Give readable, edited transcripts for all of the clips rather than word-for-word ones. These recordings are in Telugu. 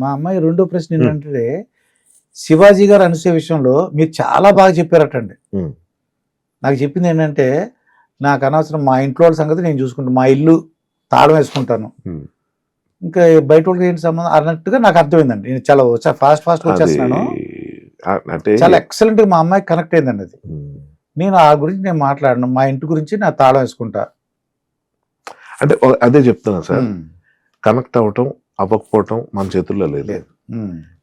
మా అమ్మాయి రెండో ప్రశ్న ఏంటంటే శివాజీ గారు అనసూయ విషయంలో మీరు చాలా బాగా చెప్పారటండి. నాకు చెప్పింది ఏంటంటే నాకు అనవసరం, మా ఇంట్లో వాళ్ళ సంగతి నేను చూసుకుంటాను, మా ఇల్లు తాళం వేసుకుంటాను, ఇంకా బయట వాళ్ళకి ఏంటి సంబంధం అన్నట్టుగా నాకు అర్థమైందండి. నేను చాలా ఫాస్ట్ వచ్చేస్తున్నాను. అంటే చాలా ఎక్సలెంట్ గా మా అమ్మాయి కనెక్ట్ అయిందండి అది. నేను ఆ గురించి నేను మాట్లాడను, మా ఇంటి గురించి నా తాళం వేసుకుంటా. అంటే అదే చెప్తున్నా సార్, కనెక్ట్ అవ్వటం అవ్వకపోవటం మన చేతుల్లో లేదు.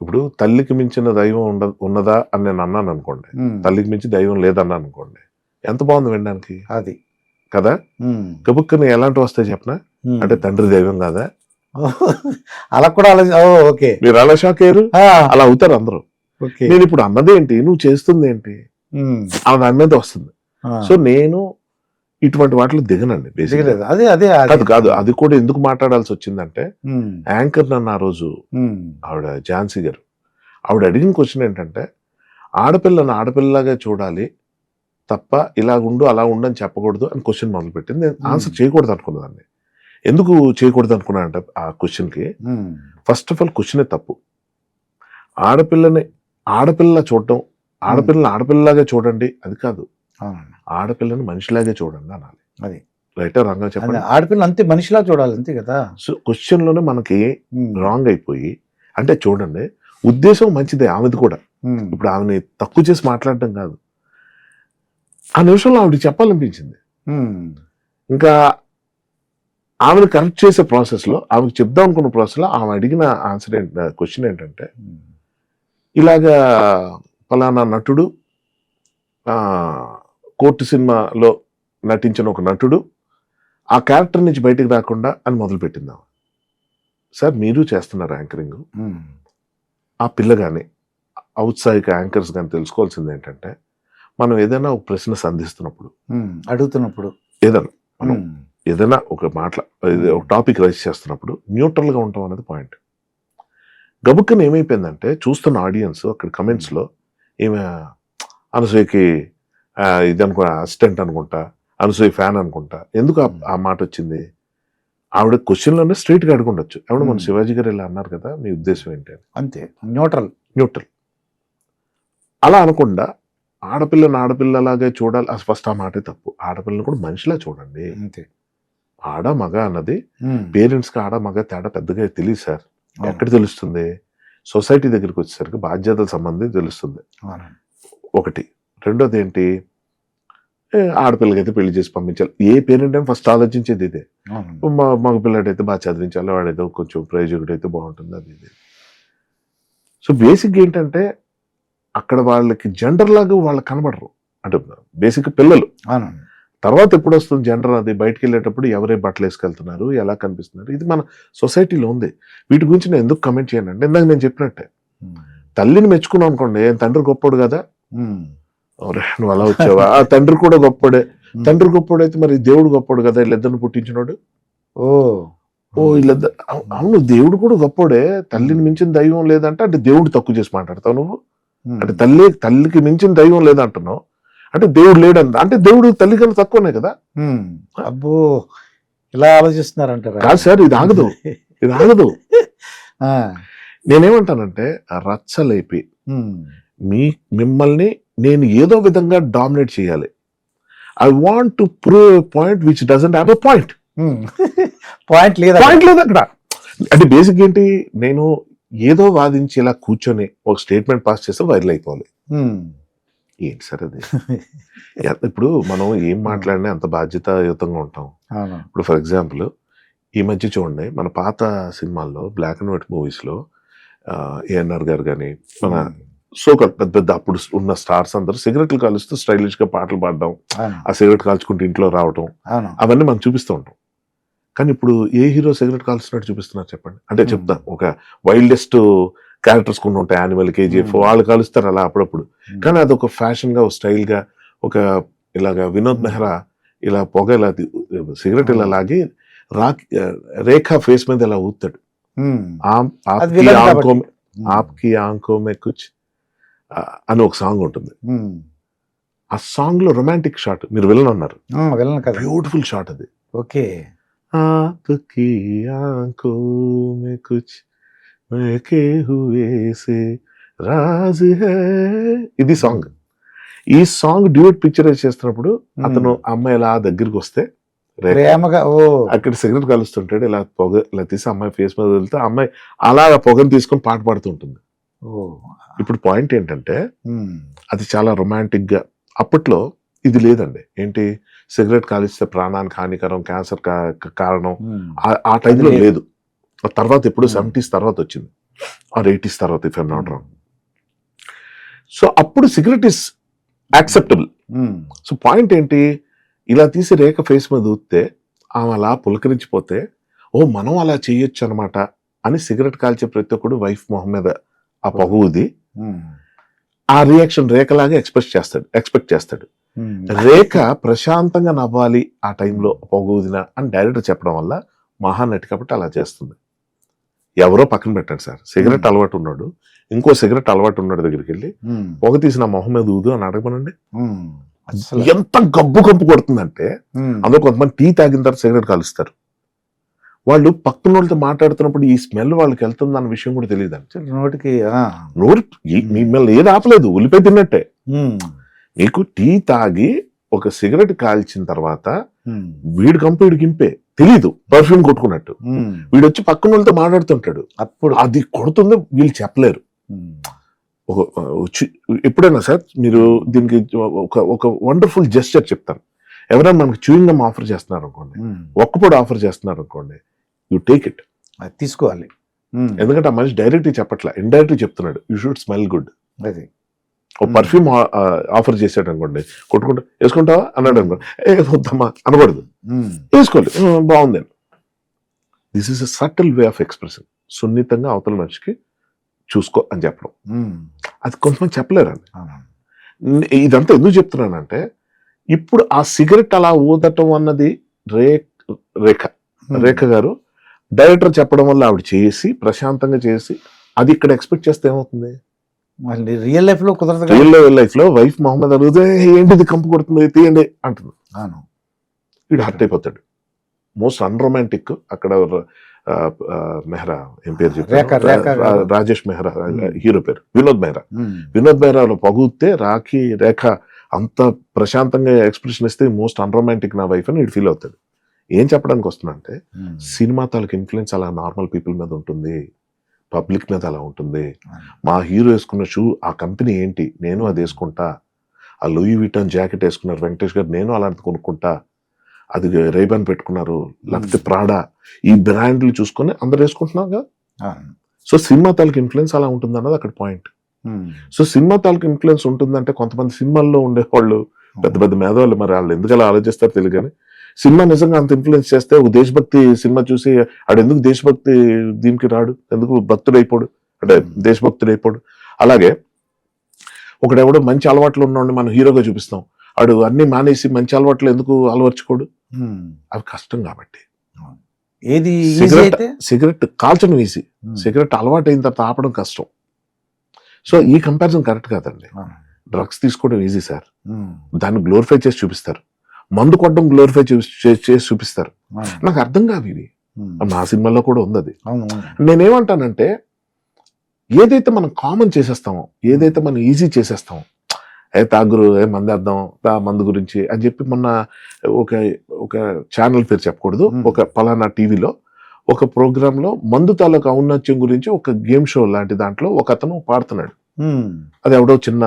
ఇప్పుడు తల్లికి మించిన దైవం ఉన్నదా అని నేను అన్నాను అనుకోండి, తల్లికి మించి దైవం లేదన్నా అనుకోండి, ఎంత బాగుంది వినడానికి అది కదా. కబుక్కని ఎలాంటి వస్తాయి చెప్పనా, అంటే తండ్రి దైవం కాదా, అలా కూడా ఓకే మీరు అలా షాక్ అయ్యారు, అలా అవుతారు అందరూ. నేను ఇప్పుడు అన్నదేంటి, నువ్వు చేస్తుంది ఏంటి, దాని మీద వస్తుంది. సో నేను ఇటువంటి వాటిలో దిగనండి బేసిక్. కాదు అది కూడా ఎందుకు మాట్లాడాల్సి వచ్చిందంటే, యాంకర్ నన్ను ఆ రోజు ఆవిడ ఝాన్సీ గారు, ఆవిడ అడిగిన క్వశ్చన్ ఏంటంటే, ఆడపిల్లను ఆడపిల్లలాగా చూడాలి తప్ప ఇలా ఉండు అలా ఉండు అని చెప్పకూడదు అని క్వశ్చన్ మొదలుపెట్టింది. నేను ఆన్సర్ చేయకూడదు అనుకున్నదాన్ని. ఎందుకు చేయకూడదు అనుకున్నానంటే, ఆ క్వశ్చన్ కి ఫస్ట్ ఆఫ్ ఆల్ క్వశ్చనే తప్పు. ఆడపిల్లని ఆడపిల్ల చూడటం, ఆడపిల్లని ఆడపిల్లలాగా చూడండి అది కాదు, ఆడపిల్లని మనిషిలాగే చూడండి అనాలి. అది రైటా రాంగ్ చెప్పండి. ఆడపిల్ల అంతే మనిషిలా చూడాలి అంతే కదా. సో క్వశ్చన్ లోనే మనకి రాంగ్ అయిపోయి, అంటే చూడండి ఉద్దేశం మంచిదే ఆమెది కూడా, ఇప్పుడు ఆమెని తక్కువ చేసి మాట్లాడటం కాదు, ఆ నిమిషంలో ఆవిడ చెప్పాలనిపించింది. ఇంకా ఆమెను కరెక్ట్ చేసే ప్రాసెస్ లో, ఆమెకు చెప్దాం అనుకున్న ప్రాసెస్ లో ఆమె అడిగిన ఆన్సర్ క్వశ్చన్ ఏంటంటే, ఇలాగా ఫలానా నటుడు కోర్టు సినిమాలో నటించిన ఒక నటుడు ఆ క్యారెక్టర్ నుంచి బయటకు రాకుండా అని మొదలుపెట్టిందాం. సార్ మీరు చేస్తున్నారు యాంకరింగ్, ఆ పిల్ల కానీ ఔత్సాహిక యాంకర్స్ కానీ తెలుసుకోవాల్సింది ఏంటంటే, మనం ఏదైనా ఒక ప్రశ్న సంధిస్తున్నప్పుడు, అడుగుతున్నప్పుడు, ఏదైనా ఒక ఒక టాపిక్ రైజ్ చేస్తున్నప్పుడు న్యూట్రల్ గా ఉంటాం అనేది పాయింట్. గబుక్కని ఏమైపోయిందంటే, చూస్తున్న ఆడియన్స్ అక్కడ కమెంట్స్ లో, ఈమె అనసూయకి ఇది అనుకుంటా అసిస్టెంట్ అనుకుంటా, అనసూయ ఫ్యాన్ అనుకుంటా, ఎందుకు ఆ మాట వచ్చింది, ఆవిడ క్వశ్చన్లోనే స్ట్రైట్ గా అడుగుండొచ్చు, ఆవిడ మన శివాజీ గారు ఇలా అన్నారు కదా మీ ఉద్దేశం ఏంటి అని. అంతే న్యూట్రల్ అలా అనకుండా ఆడపిల్లని ఆడపిల్లలాగే చూడాలి, ఫస్ట్ ఆ మాటే తప్పు. ఆడపిల్లని కూడా మనిషిలా చూడండి. అంతే. ఆడ మగ అన్నది పేరెంట్స్ కి ఆడ మగ తేడా పెద్దగా తెలియదు సార్. ఎక్కడ తెలుస్తుంది, సొసైటీ దగ్గరికి వచ్చేసరికి బాధ్యతల సంబంధం తెలుస్తుంది ఒకటి. రెండోది ఏంటి, ఆడపిల్లకైతే పెళ్లి చేసి పంపించాలి, ఏ పేరెంట్ అయినా ఫస్ట్ ఆలోచించేది ఇదే. మగ పిల్లడైతే బాగా చదివించాలి, వాడైతే కొంచెం ప్రయోజకుడైతే బాగుంటుంది, అది ఇది. సో బేసిక్ ఏంటంటే, అక్కడ వాళ్ళకి జెండర్ లాగా వాళ్ళకి కనబడరు, అంటే బేసిక్ పిల్లలు. తర్వాత ఎప్పుడు వస్తుంది జెండర్, అది బయటకు వెళ్ళేటప్పుడు ఎవరే బట్టలు వేసుకెళ్తున్నారు, ఎలా కనిపిస్తున్నారు, ఇది మన సొసైటీలో ఉంది. వీటి గురించి నేను ఎందుకు కమెంట్ చేయను అంటే, ఇందాక నేను చెప్పినట్టే, తల్లిని మెచ్చుకున్నాం అనుకోండి, తండ్రి గొప్పోడు కదా, నువ్వు అలా వచ్చావా, ఆ తండ్రి కూడా గొప్పోడే, తండ్రి గొప్పోడైతే మరి దేవుడు గొప్పోడు కదా, వీళ్ళిద్దరిని పుట్టించినోడు. వీళ్ళిద్దరు, అవును దేవుడు కూడా గొప్పోడే, తల్లిని మించిన దైవం లేదంటే, అంటే దేవుడు తక్కువ చేసి మాట్లాడతావు నువ్వు, అంటే తల్లికి మించిన దైవం లేదంటున్నావు, అంటే దేవుడు లేడంట, అంటే దేవుడు తల్లి కన్నా తక్కువనే కదా. అబ్బో ఇలా ఆలోచిస్తున్నారంటారా? కాదు సార్, ఇది ఆగదు. నేనేమంటానంటే, రచ్చలేపి మిమ్మల్ని నేను ఏదో విధంగా డామినేట్ చేయాలి. I want to prove a point which doesn't have a point. Point లేదు అక్కడ. అంటే బేసిక్ ఏంటి, నేను ఏదో వాదించి ఇలా కూర్చొని ఒక స్టేట్మెంట్ పాస్ చేస్తే వైరల్ అయిపోవాలి. ఏంటి సార్ అది? ఇప్పుడు మనం ఏం మాట్లాడినా అంత బాధ్యతాయుతంగా ఉంటాం. ఇప్పుడు ఫర్ ఎగ్జాంపుల్ ఈ మధ్య చూడండి, మన పాత సినిమాల్లో బ్లాక్ అండ్ వైట్ మూవీస్ లో ఏఎన్ఆర్ గారు కానీ, మన సోకల్ పెద్ద పెద్ద అప్పుడు ఉన్న స్టార్స్ అందరూ సిగరెట్లు కాలుస్తూ స్టైలిష్ గా పాటలు పాడడం, ఆ సిగరెట్ కాల్చుకుంటూ ఇంట్లో రావడం, అవన్నీ మనం చూపిస్తూ ఉంటాం. కానీ ఇప్పుడు ఏ హీరో సిగరెట్ కాల్స్తున్నట్టు చూపిస్తున్నారు చెప్పండి? అంటే చెప్తా, ఒక వైల్డెస్ట్ క్యారెక్టర్స్ కొన్ని ఉంటాయి, యానిమల్, కేజీఎఫ్, వాళ్ళు కలుస్తారు అలా అప్పుడప్పుడు. కానీ అది ఒక ఫ్యాషన్ గా, ఒక స్టైల్ గా, ఒక ఇలాగా వినోద్ మెహ్రా ఇలా పొగ ఇలా సిగరెట్ ఇలా లాగి రేఖా ఫేస్ మీద ఇలా ఊతాడు, ఆప్కి ఆంఖో మే కుచ్ అని ఒక సాంగ్ ఉంటుంది. ఆ సాంగ్ లో రొమాంటిక్ షాట్, మీరు విలన్ అన్నారు, బ్యూటిఫుల్ షాట్ అది. ఓకే, ఆప్కి ఆంఖో మే కుచ్ ఏకే హువే సే రాజ్ హై. ఇది సాంగ్. ఈ సాంగ్ డ్యూట్ పిక్చరైజ్ చేస్తున్నప్పుడు అతను అమ్మాయి ఇలా దగ్గరికి వస్తే ప్రేమగా అక్కడ సిగరెట్ కలుస్తుంటాడు, ఇలా పొగ ఇలా తీసి అమ్మాయి ఫేస్ మీద వెళ్తే అమ్మాయి అలా పొగను తీసుకొని పాట పాడుతుంటుంది. ఇప్పుడు పాయింట్ ఏంటంటే అది చాలా రొమాంటిక్ గా, అప్పట్లో ఇది లేదండి. ఏంటి, సిగరెట్ కాలిస్తే ప్రాణానికి హానికరం, క్యాన్సర్ కారణం, ఆ టైంలో లేదు. తర్వాత ఎప్పుడు 70s తర్వాత వచ్చింది, ఆర్ 80s తర్వాత, if I'm not wrong. So అప్పుడు cigarette is acceptable. So point ఏంటి, ఇలా తీసి రేఖ ఫేస్ మీద ఊస్తే ఆమె అలా పులకరించిపోతే, ఓ మనం అలా చేయొచ్చు అనమాట అని సిగరెట్ కాల్చే ప్రతి ఒక్కడు వైఫ్ మొహం మీద ఆ పొగ ఊది ఆ రియాక్షన్ రేఖలాగా ఎక్స్పెక్ట్ చేస్తాడు. రేఖ ప్రశాంతంగా నవ్వాలి ఆ టైంలో పొగ ఊదిన అని డైరెక్టర్ చెప్పడం వల్ల మహానటి కాబట్టి అలా చేస్తుంది. ఎవరో పక్కన పెట్టండి సార్, సిగరెట్ అలవాటు ఉన్నాడు, ఇంకో సిగరెట్ అలవాటు ఉన్నాడు దగ్గరికి వెళ్ళి పొగ తీసిన మొహం మీద ఊదు అని అడగమనండి, ఎంత గబ్బు కొడుతుందంటే. అందులో కొంతమంది టీ తాగిన తర్వాత సిగరెట్ కాలుస్తారు. వాళ్ళు పక్కన వాళ్ళతో మాట్లాడుతున్నప్పుడు ఈ స్మెల్ వాళ్ళకి వెళ్తుంది అన్న విషయం కూడా తెలియదండి. నోరు మిమ్మల్ని ఏది ఆపలేదు, ఉల్లిపాయ తిన్నట్టే. మీకు టీ తాగి ఒక సిగరెట్ కాల్చిన తర్వాత వీడి కంపెనీకి ఇంపే తెలీదు, పర్ఫ్యూమ్ కొట్టుకున్నట్టు. వీడు వచ్చి పక్కన వాళ్ళతో మాట్లాడుతుంటాడు, అప్పుడు అది కొడుతుంది, వీళ్ళు చెప్పలేరు. ఎప్పుడైనా సార్ మీరు దీనికి ఒక వండర్ఫుల్ జెస్చర్ చెప్తాను. ఎవరైనా మనకు చూయింగ్ గమ్ ఆఫర్ చేస్తున్నారు అనుకోండి, ఒక్కపొడి ఆఫర్ చేస్తున్నారు అనుకోండి, యూ టేక్ ఇట్, తీసుకోవాలి. ఎందుకంటే ఆ మనిషి డైరెక్ట్ చెప్పట్లా, ఇండైరెక్ట్ చెప్తున్నాడు, యూ షుడ్ స్మెల్ గుడ్. అది ఒక పర్ఫ్యూమ్ ఆఫర్ చేసాడు అనుకోండి, కొట్టుకుంటా వేసుకుంటావా అన్నాడు అనుకోండి, వద్దమ్మా అనకూడదు, వేసుకోవాలి, బాగుంది. This is a subtle way of expression. సున్నితంగా అవతల మనిషికి చూసుకో అని చెప్పడం, అది కొంతమంది చెప్పలేరండి. ఇదంతా ఎందుకు చెప్తున్నానంటే, ఇప్పుడు ఆ సిగరెట్ అలా ఊదటం అన్నది రేఖ గారు డైరెక్టర్ చెప్పడం వల్ల ఆవిడ చేసి ప్రశాంతంగా చేసి, అది ఇక్కడ ఎక్స్పెక్ట్ చేస్తే ఏమవుతుంది, రియల్ లైఫ్ లో కుదరదు. రియల్ లైఫ్ లో వైఫ్ మొహమ్మద్ అడిగితే ఏంటిది కంపు కొడుతుంది తీయండి అంటుంది, వీడు హర్ట్ అయిపోతాడు. మోస్ట్ అన్రొమాంటిక్ అక్కడ మెహ్రా ఏం పేరు చెప్పారు, రాజేష్ మెహ్రా హీరో పేరు వినోద్ మెహ్రా పొగుతే రేఖ అంత ప్రశాంతంగా ఎక్స్ప్రెషన్ ఇస్తే మోస్ట్ అన్రొమాంటిక్ నా వైఫ్ అని వీడు ఫీల్ అవుతాడు. ఏం చెప్పడానికి వస్తున్నా అంటే, సినిమా తాలూకు ఇన్ఫ్లుయెన్స్ అలా నార్మల్ పీపుల్ మీద ఉంటుంది, పబ్లిక్ మీద అలా ఉంటుంది. మా హీరో వేసుకున్న షూ ఆ కంపెనీ ఏంటి, నేను అది వేసుకుంటా. ఆ లూయి విటాన్ జాకెట్ వేసుకున్నారు వెంకటేష్ గారు, నేను అలాంటిది కొనుక్కుంటా. అది రైబాన్ పెట్టుకున్నారు, లేకపోతే ప్రాడా, ఈ బ్రాండ్లు చూసుకొని అందరు వేసుకుంటున్నారు కదా. సో సినిమా తాలూకు ఇన్ఫ్లుయెన్స్ అలా ఉంటుంది అన్నది అక్కడ పాయింట్. సో సినిమా తాలూకు ఇన్ఫ్లుయెన్స్ ఉంటుందంటే, కొంతమంది సినిమాల్లో ఉండేవాళ్ళు పెద్ద పెద్ద మేధావులు, మరి వాళ్ళు ఎందుకు అలా ఆలోచిస్తారు తెలియదు కానీ, సినిమా నిజంగా అంత ఇన్ఫ్లుయెన్స్ చేస్తే ఒక దేశభక్తి సినిమా చూసి ఆడు ఎందుకు దేశభక్తి దీనికి రాడు, ఎందుకు భక్తుడైపోడు అంటే దేశభక్తుడైపోడు. అలాగే ఒకడెవడో మంచి అలవాట్లు ఉన్నవాడిని మనం హీరోగా చూపిస్తాం, ఆడు అన్ని మానేసి మంచి అలవాట్లు ఎందుకు అలవర్చుకోడు, అవి కష్టం కాబట్టి. ఏది సిగరెట్ కాల్చడం ఈజీ, సిగరెట్ అలవాటు అయిన తర్వాత ఆపడం కష్టం. సో ఈ కంపారిజన్ కరెక్ట్ కాదండి. డ్రగ్స్ తీసుకోవడం ఈజీ సార్, దాన్ని గ్లోరిఫై చేసి చూపిస్తారు. మందు కొట్టడం గ్లోరిఫై చేసి చూపిస్తారు. నాకు అర్థం కాదు ఇది, నా సినిమాలో కూడా ఉంది అది. నేనేమంటానంటే, ఏదైతే మనం కామన్ చేసేస్తామో, ఏదైతే మనం ఈజీ చేసేస్తామో, తాగురు మందేద్దాం మందు గురించి అని చెప్పి, మొన్న ఒక ఛానల్ పేరు చెప్పకూడదు, ఒక పలానా టీవీలో ఒక ప్రోగ్రామ్ లో మందు తాలూకు ఔన్నత్యం గురించి ఒక గేమ్ షో లాంటి దాంట్లో ఒక అతను పాడుతున్నాడు. అది ఎవడో చిన్న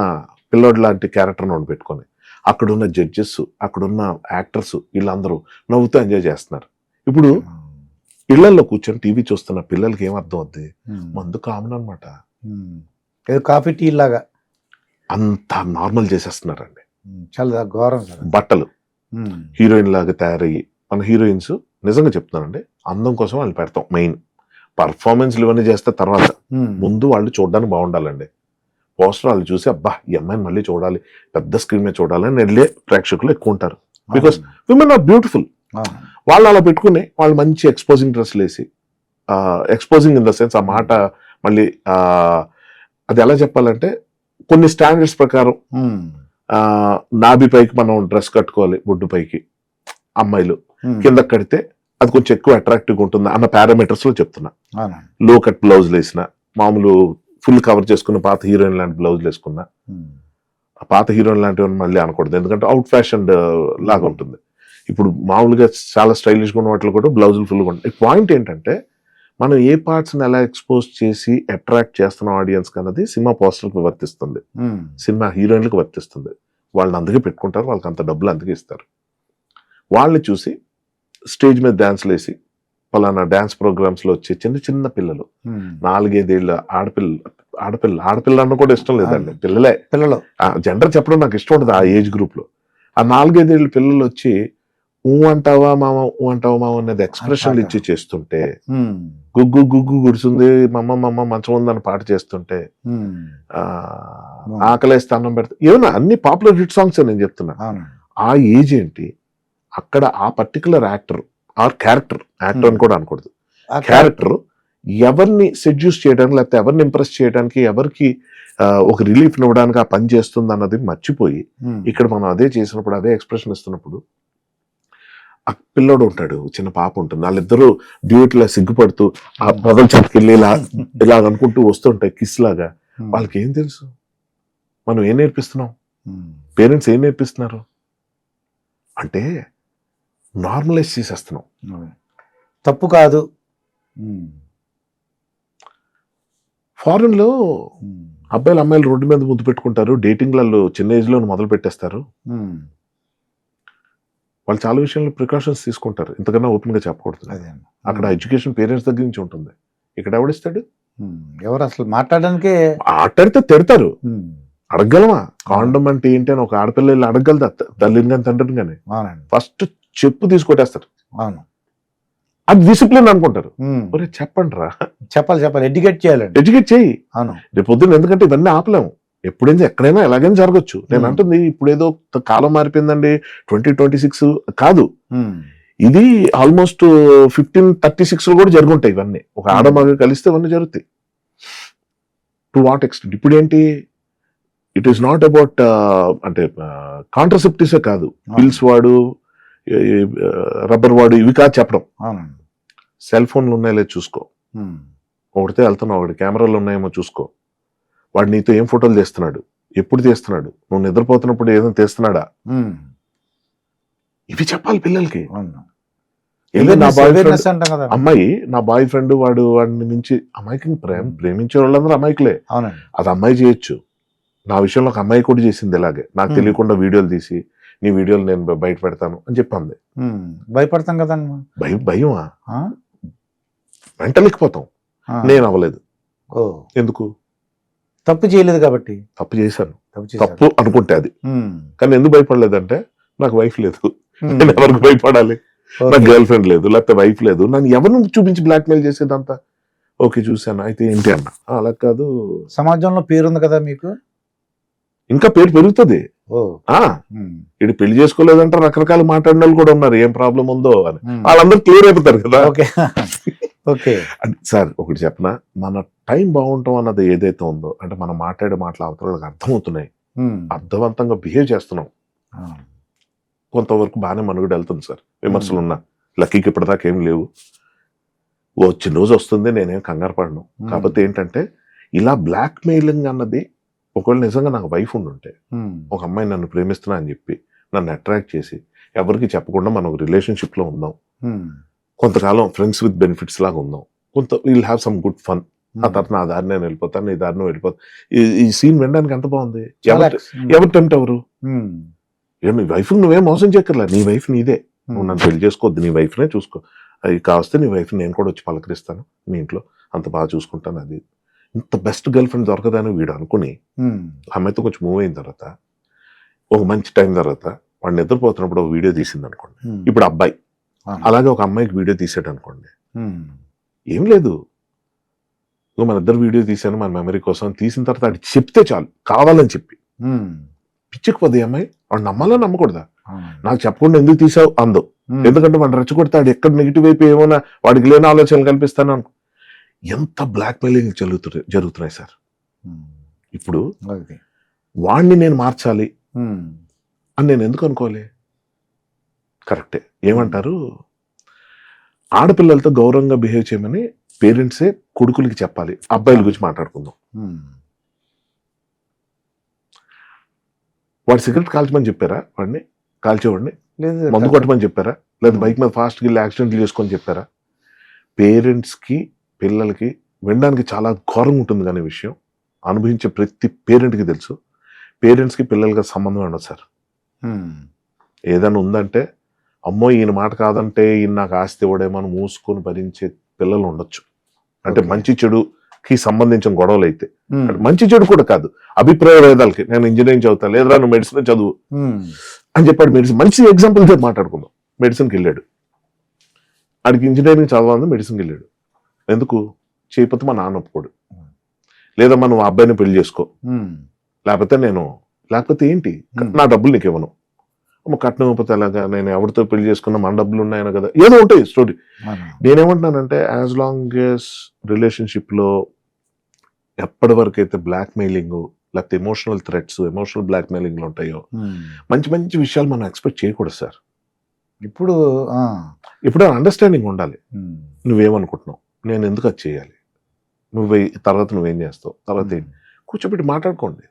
పిల్లోడు లాంటి క్యారెక్టర్ నోడు పెట్టుకొని, అక్కడున్న జడ్జెస్, అక్కడున్న యాక్టర్స్ వీళ్ళందరూ నవ్వుతూ ఎంజాయ్ చేస్తున్నారు. ఇప్పుడు ఇళ్లలో కూర్చొని టీవీ చూస్తున్న పిల్లలకి ఏం అర్థం అవుద్ది, మందు కామన్ అనమాట, కాఫీ టీ లాగా అంత నార్మల్ చేసేస్తున్నారండి. చాలా ఘోరం. బట్టలు హీరోయిన్ లాగా తయారయ్యి, మన హీరోయిన్స్ నిజంగా చెప్తున్నానండి, అందం కోసం వాళ్ళు పెడతాం, మెయిన్ పర్ఫార్మెన్స్లు ఇవన్నీ చేస్తే తర్వాత, ముందు వాళ్ళు చూడడానికి బాగుండాలండి. పోస్టర్ వాళ్ళు చూసి అబ్బా ఈ అమ్మాయిని మళ్ళీ చూడాలి, పెద్ద స్క్రీన్ మీద చూడాలని వెళ్ళే ప్రేక్షకులు ఎక్కువ ఉంటారు. Because women are beautiful. వాళ్ళు అలా పెట్టుకుని వాళ్ళు మంచి ఎక్స్పోజింగ్ డ్రెస్లు వేసి, ఎక్స్పోజింగ్ ఇన్ ద సెన్స్, ఆ మాట మళ్ళీ అది ఎలా చెప్పాలంటే, కొన్ని స్టాండర్డ్స్ ప్రకారం నాభి పైకి మనం డ్రెస్ కట్టుకోవాలి, బొడ్డు పైకి అమ్మాయిలు, కింద కడితే అది కొంచెం ఎక్కువ అట్రాక్టివ్గా ఉంటుంది అన్న పారామీటర్స్ లో చెప్తున్నా. లో కట్ బ్లౌజ్ వేసిన మామూలు ఫుల్ కవర్ చేసుకున్న పాత హీరోయిన్ లాంటి బ్లౌజులు వేసుకున్నా, ఆ పాత హీరోయిన్ లాంటివి మళ్ళీ అనకూడదు, ఎందుకంటే అవుట్ ఫ్యాషన్ లాగా ఉంటుంది. ఇప్పుడు మామూలుగా చాలా స్టైలిష్ గా ఉన్న వాటిలో కూడా బ్లౌజులు ఫుల్గా ఉంటాయి. పాయింట్ ఏంటంటే మనం ఏ పార్ట్స్ ని ఎలా ఎక్స్పోజ్ చేసి అట్రాక్ట్ చేస్తున్న ఆడియన్స్ అన్నది సినిమా పోస్టర్కి వర్తిస్తుంది, సినిమా హీరోయిన్లకు వర్తిస్తుంది. వాళ్ళని అందుకే పెట్టుకుంటారు, వాళ్ళకి అంత డబ్బులు అందుకే ఇస్తారు. వాళ్ళని చూసి స్టేజ్ మీద డాన్స్లు వేసి పలానా డాన్స్ ప్రోగ్రామ్స్ లో వచ్చే చిన్న చిన్న పిల్లలు, 4-5 ఏళ్ళ ఆడపిల్ల అన్న కూడా ఇష్టం లేదండి, పిల్లలు జెండర్ చెప్పడం నాకు ఇష్టం ఉండదు. ఆ ఏజ్ గ్రూప్ లో ఆ 4-5 ఏళ్ళ పిల్లలు వచ్చి ఊ అంటావా మామ అనేది ఎక్స్ప్రెషన్లు ఇచ్చి చేస్తుంటే, గుగ్గు గుగ్గు గుడిసింది మమ్మ మంచం ఉందని పాట చేస్తుంటే, ఆకలేస్తే అన్నం పెడితే, ఏమన్నా అన్ని పాపులర్ హిట్ సాంగ్స్ నేను చెప్తున్నా. ఆ ఏజ్ ఏంటి, అక్కడ ఆ particular actor are character, actor అని కూడా అనకూడదు, క్యారెక్టర్ ఎవరిని సెడ్యూస్ చేయడానికి, లేకపోతే ఎవరిని ఇంప్రెస్ చేయడానికి, ఎవరికి ఒక రిలీఫ్ ఇవ్వడానికి ఆ పని చేస్తుంది అన్నది మర్చిపోయి ఇక్కడ మనం అదే చేసినప్పుడు, అదే ఎక్స్ప్రెషన్ ఇస్తున్నప్పుడు, ఆ పిల్లోడు ఉంటాడు, చిన్న పాప ఉంటుంది, వాళ్ళిద్దరూ డ్యూట్లో సిగ్గుపడుతూ ఆ పొగల చెట్టుకెళ్ళి ఇలా అనుకుంటూ వస్తుంటాయి కిస్ లాగా. వాళ్ళకి ఏం తెలుసు మనం ఏం నేర్పిస్తున్నాం, పేరెంట్స్ ఏం నేర్పిస్తున్నారు అంటే నార్మలైజ్ చేసేస్తున్నాం. తప్పు కాదు. ఫారెన్ లో అబ్బాయిలు అమ్మాయిలు రోడ్డు మీద ముద్దు పెట్టుకుంటారు, డేటింగ్లలో చిన్న ఏజ్ లో మొదలు పెట్టేస్తారు. వాళ్ళు చాలా విషయాల్లో ప్రికాషన్స్ తీసుకుంటారు, ఇంతకన్నా ఓపెన్ గా చెప్పకూడదు. అక్కడ ఎడ్యుకేషన్ పేరెంట్స్ దగ్గర నుంచి ఉంటుంది, ఇక్కడ ఎవడిస్తాడు? ఎవరు అసలు మాట్లాడడానికే, ఆటాడితే తిడతారు. అడగలమా కాండం అంటే ఏంటి అని ఒక ఆడపిల్ల వెళ్ళి అడగలదా తల్లిని కానీ తండ్రిని కానీ? ఫస్ట్ చెప్పు తీసుకొట్టేస్తారు. అవును, అది డిసిప్లిన్ అనుకుంటారు. చెప్పండి రా, చెప్పాలి, ఎడ్యుకేట్ చేయాలి, ఎడ్యుకేట్ చేయి. అవును, రేపు పొద్దున్న, ఎందుకంటే ఇవన్నీ ఆపలేము, ఎప్పుడైనా ఎక్కడైనా ఎలాగైనా జరగచ్చు. నేను అంటుంది ఇప్పుడు ఏదో కాలం మారిపోయిందండి 2026 కాదు, ఇది ఆల్మోస్ట్ 1536 కూడా జరుగుంటాయి ఇవన్నీ. ఒక ఆడమగ కలిస్తే ఇవన్నీ జరుగుతాయి. To what extent? ఇప్పుడు ఏంటి, ఇట్ ఈస్ నాట్ అబౌట్ అంటే కాంట్రసెప్టివ్సే కాదు, పిల్స్ వాడు, రబ్బర్ వాడు, ఇవి కాదు చెప్పడం. సెల్ ఫోన్లు ఉన్నాయో చూసుకో, ఒకటితే వెళ్తున్నావు, ఒకటి కెమెరాలు ఉన్నాయేమో చూసుకో, వాడు నీతో ఏం ఫోటోలు తీస్తున్నాడు, ఎప్పుడు తీస్తున్నాడు, నువ్వు నిద్రపోతున్నప్పుడు ఏదైనా తీస్తున్నాడా, ఇవి చెప్పాలి పిల్లలకి. అమ్మాయి నా బాయ్ ఫ్రెండ్ వాడిని మించి, అమ్మాయికి ప్రేమించే వాళ్ళందరూ అమ్మాయికులే, అది అమ్మాయి చేయొచ్చు. నా విషయంలో ఒక అమ్మాయి కూడా చేసింది ఇలాగే, నాకు తెలియకుండా వీడియోలు తీసి నీ వీడియోలు నేను బయట పెడతాను అని చెప్పింది. భయపడతాం కదా, భయమా, వెంటలేకపోతాం. నేను అవ్వలేదు, ఎందుకు? తప్పు చేయలేదు కాబట్టి. తప్పు చేశాను, తప్పు అనుకుంటే అది, కానీ ఎందుకు భయపడలేదంటే నాకు వైఫ్ లేదు, నేను ఎవరికి భయపడాలి? నాకు గర్ల్ ఫ్రెండ్ లేదు, లేకపోతే వైఫ్ లేదు, నన్ను ఎవరిని చూపించి బ్లాక్ మెయిల్ చేసేదంతా. ఓకే చూశాను, అయితే ఏంటి అన్న, అలా కాదు, సమాజంలో పేరుంది కదా మీకు, ఇంకా పేరు పెరుగుతుంది. ఇది పెళ్లి చేసుకోలేదంటే రకరకాల మాట్లాడిన వాళ్ళు కూడా ఉన్నారు, ఏం ప్రాబ్లం ఉందో అని, వాళ్ళందరూ క్లియర్ అయిపోతారు కదా. ఓకే సార్, ఒకటి చెప్పనా, మన టైం బాగుంటాం అన్నది ఏదైతే ఉందో, అంటే మనం మాట్లాడే మాటలు అవతలకు అర్థమవుతున్నాయి, అర్థవంతంగా బిహేవ్ చేస్తున్నాం, కొంతవరకు బాగానే మనుగడ వెళ్తుంది సార్. విమర్శలు ఉన్నా, లక్కీకి ఇప్పటిదాకా ఏం లేవు, వచ్చిన రోజు వస్తుంది, నేనేం కంగారు పడను. కాకపోతే ఏంటంటే ఇలా బ్లాక్ మెయిలింగ్ అన్నది, ఒకవేళ నిజంగా నాకు వైఫ్ ఉండుంటే, ఒక అమ్మాయి నన్ను ప్రేమిస్తున్నా అని చెప్పి నన్ను అట్రాక్ట్ చేసి ఎవరికి చెప్పకుండా మనం ఒక రిలేషన్షిప్ లో ఉందాం, కొంతకాలం ఫ్రెండ్స్ విత్ బెనిఫిట్స్ లాగా ఉందాం, will have some good fun, ఆ తర్వాత నా దారి నేను వెళ్ళిపోతాను, నీ దారిని వెళ్ళిపోతాను. ఈ సీన్ వినడానికి ఎంత బాగుంది. ఎవరు టెంప్ట్ ఎవరు? నీ వైఫ్ నువ్వేం మోసం చేయక్కర్లే, నీ వైఫ్ నీదే, నువ్వు నన్ను పెళ్లి చేసుకోవద్దు, నీ వైఫ్నే చూసుకో, అది కావస్తే నీ వైఫ్ నేను కూడా వచ్చి పలకరిస్తాను, మీ ఇంట్లో అంత బాగా చూసుకుంటాను. అది ఇంత బెస్ట్ గర్ల్ ఫ్రెండ్ దొరకదని వీడు అనుకుని అమ్మాయితో కొంచెం మూవ్ అయిన తర్వాత, ఒక మంచి టైం తర్వాత వాడు నిద్రపోతున్నప్పుడు ఒక వీడియో తీసింది అనుకోండి, ఇప్పుడు అబ్బాయి అలాగే ఒక అమ్మాయికి వీడియో తీసాడు అనుకోండి, ఏం లేదు, మన ఇద్దరు వీడియో తీసాను మన మెమరీ కోసం, తీసిన తర్వాత అది చెప్తే చాలు, కావాలని చెప్పి, పిచ్చికపోతే అమ్మాయి వాడు నమ్మాలని నమ్మకూడదా, నాకు చెప్పకుండా ఎందుకు తీసావు అందో, ఎందుకంటే వాడు రెచ్చగొడతాడు, ఎక్కడ నెగిటివ్ వైపు ఏమైనా వాడికి లేని ఆలోచనలు కల్పిస్తాను అనుకో. ఎంత బ్లాక్ మెయిలింగ్ జరుగుతున్నాయి సార్. ఇప్పుడు వాడిని నేను మార్చాలి అని నేను ఎందుకు అనుకోవాలి? కరెక్టే, ఏమంటారు, ఆడపిల్లలతో గౌరవంగా బిహేవ్ చేయమని పేరెంట్సే కొడుకులకి చెప్పాలి. అబ్బాయిల గురించి మాట్లాడుకుందాం. వాడు సిగరెట్ కాల్చమని చెప్పారా? వాడిని కాల్చేవాడిని లేదు మందు కొట్టమని చెప్పారా? లేదా బైక్ మీద ఫాస్ట్గా వెళ్ళి యాక్సిడెంట్లు చేసుకొని చెప్పారా? పేరెంట్స్కి పిల్లలకి వినడానికి చాలా ఘోరంగా ఉంటుంది కానీ విషయం అనుభవించే ప్రతి పేరెంట్కి తెలుసు. పేరెంట్స్కి పిల్లలకి సంబంధం ఉండదు సార్. ఏదైనా ఉందంటే అమ్మో ఈయన మాట కాదంటే ఈయన నాకు ఆస్తి ఇవ్వడేమో అని మూసుకొని భరించే పిల్లలు ఉండొచ్చు. అంటే మంచి చెడుకి సంబంధించిన గొడవలు అయితే, మంచి చెడు కూడా కాదు, అభిప్రాయ భేదాలకి నేను ఇంజనీరింగ్ చదువుతాను లేదా నువ్వు మెడిసిన్ చదువు అని చెప్పాడు. మెడిసిన్ మంచి ఎగ్జాంపుల్ తో మాట్లాడుకుందాం. మెడిసిన్కి వెళ్ళాడు, ఆడికి ఇంజనీరింగ్ చదవాలి, మెడిసిన్కి వెళ్ళాడు. ఎందుకు చేయకపోతే మా నాన్న ఒప్పుకోడు, లేదా మనం ఆ అబ్బాయిని పెళ్లి చేసుకో, లేకపోతే ఏంటి నా డబ్బులు నీకు ఇవ్వను, కట్నం ఇవ్వకపోతే ఎలాగా, నేను ఎవరితో పెళ్లి చేసుకున్నా మన డబ్బులు ఉన్నాయని కదా, ఏదో ఉంటాయి స్టోరీ. నేనేమంటున్నానంటే యాజ్ లాంగ్ ఎస్ రిలేషన్షిప్ లో ఎప్పటి వరకు అయితే బ్లాక్ మెయిలింగ్ లేకపోతే emotional threats, emotional blackmailing ఉంటాయో మంచి మంచి విషయాలు మనం ఎక్స్పెక్ట్ చేయకూడదు సార్. ఇప్పుడు అండర్స్టాండింగ్ ఉండాలి. నువ్వేమనుకుంటున్నావు, నేను ఎందుకు అది చేయాలి, తర్వాత నువ్వేం చేస్తావు, తర్వాత ఏంటి, కూర్చోబెట్టి మాట్లాడుకోండి.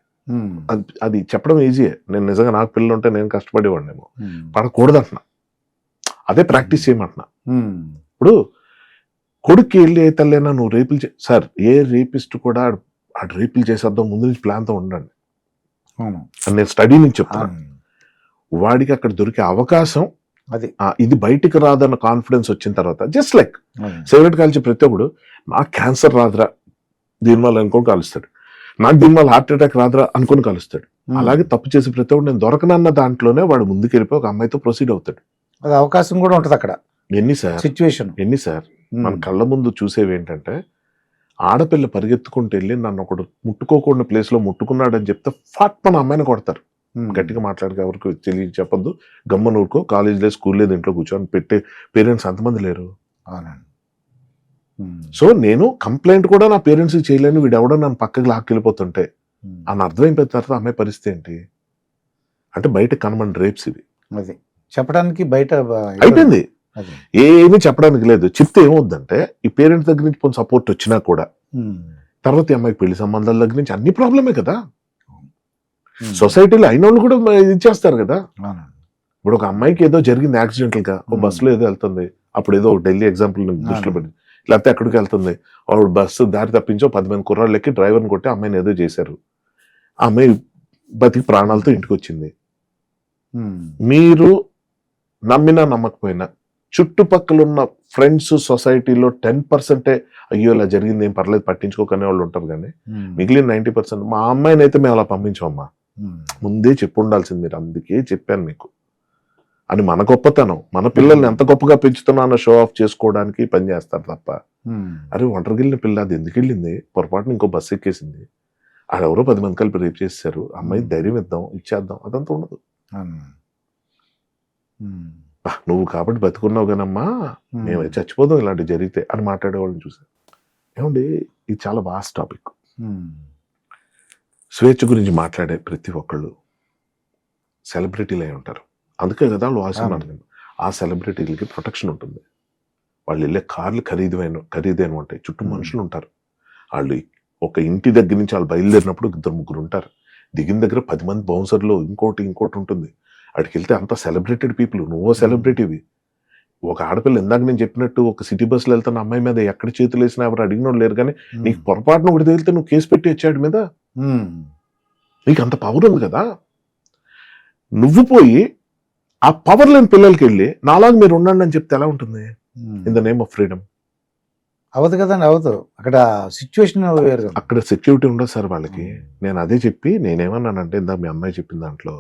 అది చెప్పడం ఈజీయే. నేను నిజంగా నాకు పిల్లలు ఉంటే నేను కష్టపడేవాడినేమో, పడకూడదు అంటున్నా. అదే ప్రాక్టీస్ చేయమంటున్నా. ఇప్పుడు కొడుక్కి వెళ్ళి ఏ తల్లైనా నువ్వు రేపులు సార్, ఏ రేపిస్ట్ కూడా ఆ రేపులు చేసేద్దాం ముందు నుంచి ప్లాన్తో ఉండండి. నేను స్టడీ నుంచి చెప్తాను. వాడికి అక్కడ దొరికే అవకాశం అది, ఇది బయటికి రాదన్న కాన్ఫిడెన్స్ వచ్చిన తర్వాత, జస్ట్ లైక్ సిగరెట్ కాల్చే ప్రతి ఒక్కడు నాకు క్యాన్సర్ రాదురా దీనివల్ల అనుకొని కాలుస్తాడు, నాకు దీనివల్ల హార్ట్ అటాక్ రాదురా అనుకుని కలుస్తాడు. అలాగే తప్పు చేసి ప్రతి ఒక్కరు నేను దొరకనన్న దాంట్లోనే వాడు ముందుకు వెళ్ళిపోయి ఒక అమ్మాయితో ప్రొసీడ్ అవుతాడు. అది అవకాశం కూడా ఉంటుంది అక్కడ. ఎన్ని సార్ మన కళ్ళ ముందు చూసేవి ఏంటంటే, ఆడపిల్ల పరిగెత్తుకుంటూ వెళ్ళి నన్ను ఒకడు ముట్టుకోకుండా ప్లేస్ లో ముట్టుకున్నాడని చెప్తే ఫాట్ మన అమ్మాయిని కొడతారు. గట్టిగా మాట్లాడక ఎవరికి తెలియ చెప్పొద్దు, గమ్మన ఊరుకో, కాలేజ్ లేదు స్కూల్ లేదు ఇంట్లో కూర్చొని పెట్టే పేరెంట్స్ అంతమంది లేరు. సో నేను కంప్లైంట్ కూడా నా పేరెంట్స్కి చేయలేను, వీడెవడో నన్ను పక్కకి లాక్కెళ్ళిపోతుంటే అని అర్థమైపోయిన తర్వాత అమ్మాయి పరిస్థితి ఏంటి అంటే, బయట కనమని రేప్స్ ఇవి. అది చెప్పడానికి బయట అయిపోయింది, ఏమీ చెప్పడానికి లేదు. చెప్తే ఏమవుద్దంటే, ఈ పేరెంట్స్ దగ్గర నుంచి కొంచెం సపోర్ట్ వచ్చినా కూడా తర్వాత ఈ అమ్మాయికి పెళ్లి సంబంధాల దగ్గర నుంచి అన్ని ప్రాబ్లమే కదా. సొసైటీలో అయిన వాళ్ళు కూడా ఇచ్చేస్తారు కదా. ఇప్పుడు ఒక అమ్మాయికి ఏదో జరిగింది యాక్సిడెంటల్ గా, ఒక బస్సులో ఏదో వెళ్తుంది, అప్పుడు ఏదో ఢిల్లీ ఎగ్జాంపుల్ దృష్టిలో పెట్టి, లేకపోతే ఎక్కడికి వెళ్తుంది, వాడు బస్సు దారి తప్పించో 10 మంది కుర్రాళ్ళు ఎక్కి డ్రైవర్ని కొట్టి అమ్మాయిని ఏదో చేశారు, ఆ అమ్మాయి బతికి ప్రాణాలతో ఇంటికి వచ్చింది. మీరు నమ్మినా నమ్మకపోయినా చుట్టుపక్కల ఉన్న ఫ్రెండ్స్ సొసైటీలో 10% అయ్యో ఇలా జరిగింది ఏం పర్లేదు పట్టించుకోకనే వాళ్ళు ఉంటారు, కానీ మిగిలిన 90% మా అమ్మాయిని అయితే మేము అలా పంపించామమ్మా, ముందే చెప్పు ఉండాల్సింది మీరు, అందుకే చెప్పాను మీకు అని. మన గొప్పతనం, మన పిల్లల్ని ఎంత గొప్పగా పెంచుతున్నా అన్న షో ఆఫ్ చేసుకోవడానికి పనిచేస్తారు తప్ప, అరే ఒంటరికి వెళ్ళిన పిల్ల అది ఎందుకు వెళ్ళింది, పొరపాటున ఇంకో బస్సు ఎక్కేసింది, ఆడెవరో 10 మంది కలిపి రేపు చేశారు, అమ్మాయి ధైర్యం ఇద్దాం ఇచ్చేద్దాం, అదంతా ఉండదు. నువ్వు కాబట్టి బతుకున్నావు కానమ్మా, మేము చచ్చిపోదాం ఇలాంటి జరిగితే అని మాట్లాడేవాళ్ళని చూసాను. ఏమండి, ఇది చాలా వాస్ట్ టాపిక్. స్వేచ్ఛ గురించి మాట్లాడే ప్రతి ఒక్కళ్ళు సెలబ్రిటీలు అయి ఉంటారు, అందుకే కదా వాళ్ళు వాసిస్తున్నారు. ఆ సెలబ్రిటీలకి ప్రొటెక్షన్ ఉంటుంది, వాళ్ళు వెళ్ళే కార్లు ఖరీదైన ఉంటాయి, చుట్టూ మనుషులు ఉంటారు. వాళ్ళు ఒక ఇంటి దగ్గర నుంచి వాళ్ళు బయలుదేరినప్పుడు 2-3 ఉంటారు, దిగిన దగ్గర 10 మంది బౌన్సర్లు, ఇంకోటి ఉంటుంది. అక్కడికి వెళ్తే అంత సెలబ్రేటెడ్ పీపుల్, నువ్వో సెలబ్రిటీవి. ఒక ఆడపిల్ల ఇందాక నేను చెప్పినట్టు ఒక సిటీ బస్సులో వెళ్తున్న అమ్మాయి మీద ఎక్కడ చేతులు వేసినా ఎవరు అడిగినోడు లేరు, కానీ నీకు పొరపాటున ఒకటి తగిలితే నువ్వు కేసు పెట్టి వచ్చాడు మీద, నీకు అంత పవర్ ఉంది కదా. నువ్వు పోయి ఆ పవర్ లేని పిల్లలకి వెళ్ళి నాలాగా మీరు ఉండండి అని చెప్తే ఎలా ఉంటుంది? In the name of freedom అవదు కదండి, అవదు. అక్కడ సిచ్యువేషన్ వేరు, అక్కడ సెక్యూరిటీ ఉండదు సార్ వాళ్ళకి. నేను అదే చెప్పి నేనేమన్నానంటే, ఇందాక మీ అమ్మాయి చెప్పిన దాంట్లో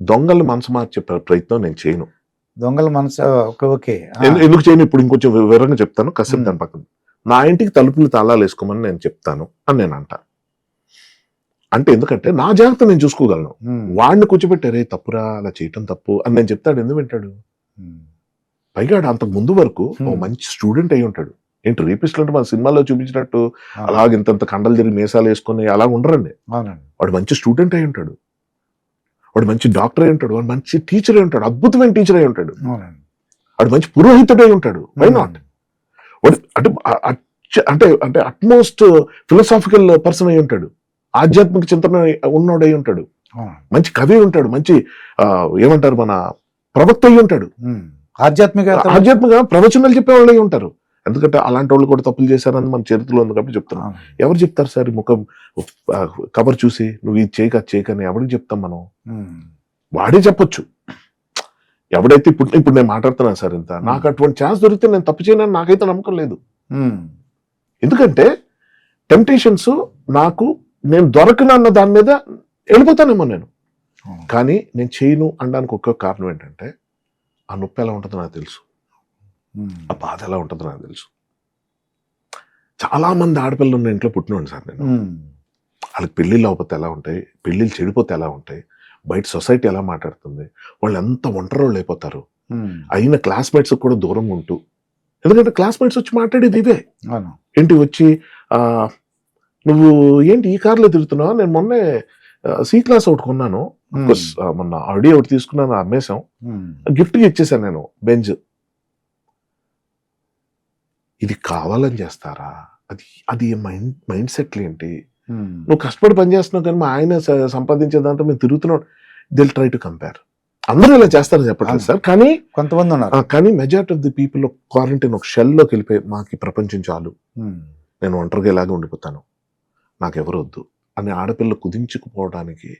దొంగలు మనసు మార్చే ప్రయత్నం నేను చేయను. దొంగల మనసు ఓకే ఎందుకు చేయను ఇప్పుడు ఇంకొంచెం వివరంగా చెప్తాను, కాసేపు దాని పక్కన. నా ఇంటికి తలుపులు తాళాలు వేసుకోమని నేను చెప్తాను అని నేను అంటా. అంటే ఎందుకంటే నా జాగ్రత్త నేను చూసుకోగలను. వాడిని కూర్చోబెట్టారే తప్పురా అలా చేయటం తప్పు అని నేను చెప్తాడు, ఎందుకు వింటాడు? పైగా అంతకు ముందు వరకు ఓ మంచి స్టూడెంట్ అయి ఉంటాడు. ఏంటి రీపిస్ట్లు అంటే మన సినిమాలో చూపించినట్టు అలాగ ఇంత కండలు తిరిగి మీసాలు వేసుకుని అలా ఉండరండి. వాడు మంచి స్టూడెంట్ అయి ఉంటాడు, వాడు మంచి డాక్టర్ అయి ఉంటాడు, వాడు మంచి టీచర్ అయి ఉంటాడు, అద్భుతమైన టీచర్ అయి ఉంటాడు, వాడు మంచి పురోహితుడు అయి ఉంటాడు. Why not? అంటే అంటే అంటే అట్మోస్ట్ ఫిలాసాఫికల్ పర్సన్ అయి ఉంటాడు, ఆధ్యాత్మిక చింతన ఉన్నోడు అయి ఉంటాడు, మంచి కవి ఉంటాడు, మంచి ఏమంటారు మన ప్రవక్త అయి ఉంటాడు, ఆధ్యాత్మిక ప్రవచనాలు చెప్పేవాళ్ళు అయి ఉంటారు. ఎందుకంటే అలాంటి వాళ్ళు కూడా తప్పులు చేశారని మన చరిత్రలో ఉంది కాబట్టి చెప్తున్నాం. ఎవరు చెప్తారు సార్ ఈ ముఖం కవర్ చూసి నువ్వు ఇది చేయక చేయకని ఎవరికి చెప్తాం మనం? వాడే చెప్పొచ్చు. ఎవడైతే ఇప్పుడు నేను మాట్లాడుతున్నాను సార్ ఇంత, నాకు అటువంటి ఛాన్స్ దొరికితే నేను తప్పు చేయనని నాకైతే నమ్మకం లేదు. ఎందుకంటే టెంప్టేషన్స్ నాకు నేను దొరకనన్న దాని మీద వెళ్ళిపోతానేమో నేను. కానీ నేను చేయను అనడానికి ఒక్క కారణం ఏంటంటే ఆ నొప్పి ఎలా ఉంటుందో నాకు తెలుసు, ఆ బాధ ఎలా ఉంటుందో నాకు తెలుసు. చాలా మంది ఆడపిల్లలు ఉన్న ఇంట్లో పుట్టినోండి సార్ నేను. వాళ్ళకి పెళ్ళిళ్ళు అవ్వకపోతే ఎలా ఉంటాయి, పెళ్ళిళ్ళు చెడిపోతే ఎలా ఉంటాయి, బయట సొసైటీ ఎలా మాట్లాడుతుంది, వాళ్ళు ఎంత ఒంటరోళ్ళు అయిపోతారు. అయిన క్లాస్మేట్స్ కూడా దూరంగా ఉంటూ, ఎందుకంటే క్లాస్మేట్స్ వచ్చి మాట్లాడేది ఇవే ఏంటి, వచ్చి నువ్వు ఏంటి ఈ కార్లో తిరుగుతున్నావు, నేను మొన్నే సి క్లాస్ ఒకటి కొన్నాను, మొన్న ఆడి ఒకటి తీసుకున్నాను, అమ్మేశాం, గిఫ్ట్గా ఇచ్చేసాను నేను బెంజ్. ఇది కావాలని చేస్తారా? అది మైండ్ సెట్లు ఏంటి? నువ్వు కష్టపడి పని చేస్తున్నావు కానీ మా ఆయన సంపాదించే దాంట్లో మేము తిరుగుతున్నావు. దిల్ ట్రై టు కంపేర్. అందరూ ఇలా చేస్తారని చెప్పట్లేదు సార్, కానీ కొంతమంది ఉన్నారు. కానీ majority of the people quarantine ఒక షెల్లోకి వెళ్ళిపోయి మాకు ప్రపంచం చాలు, నేను ఒంటరిగా ఇలాగే ఉండిపోతాను, నాకెవరు వద్దు అని ఆడపిల్ల కుదించుకుపోవడానికి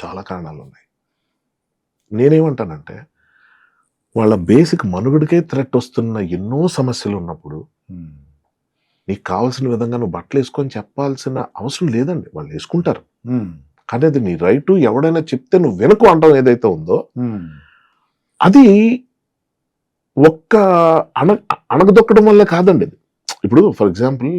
చాలా కారణాలు ఉన్నాయి. నేనేమంటానంటే వాళ్ళ బేసిక్ మనుగడకే థ్రెట్ వస్తున్న ఎన్నో సమస్యలు ఉన్నప్పుడు నీకు కావాల్సిన విధంగా నువ్వు బట్టలు వేసుకొని చెప్పాల్సిన అవసరం లేదండి. వాళ్ళు వేసుకుంటారు, కానీ అది నీ రైటు. ఎవడైనా చెప్తే నువ్వు వెనుక అంటాం ఏదైతే ఉందో అది ఒక్క అణగదొక్కడం వల్లే కాదండి. ఇది ఇప్పుడు ఫర్ ఎగ్జాంపుల్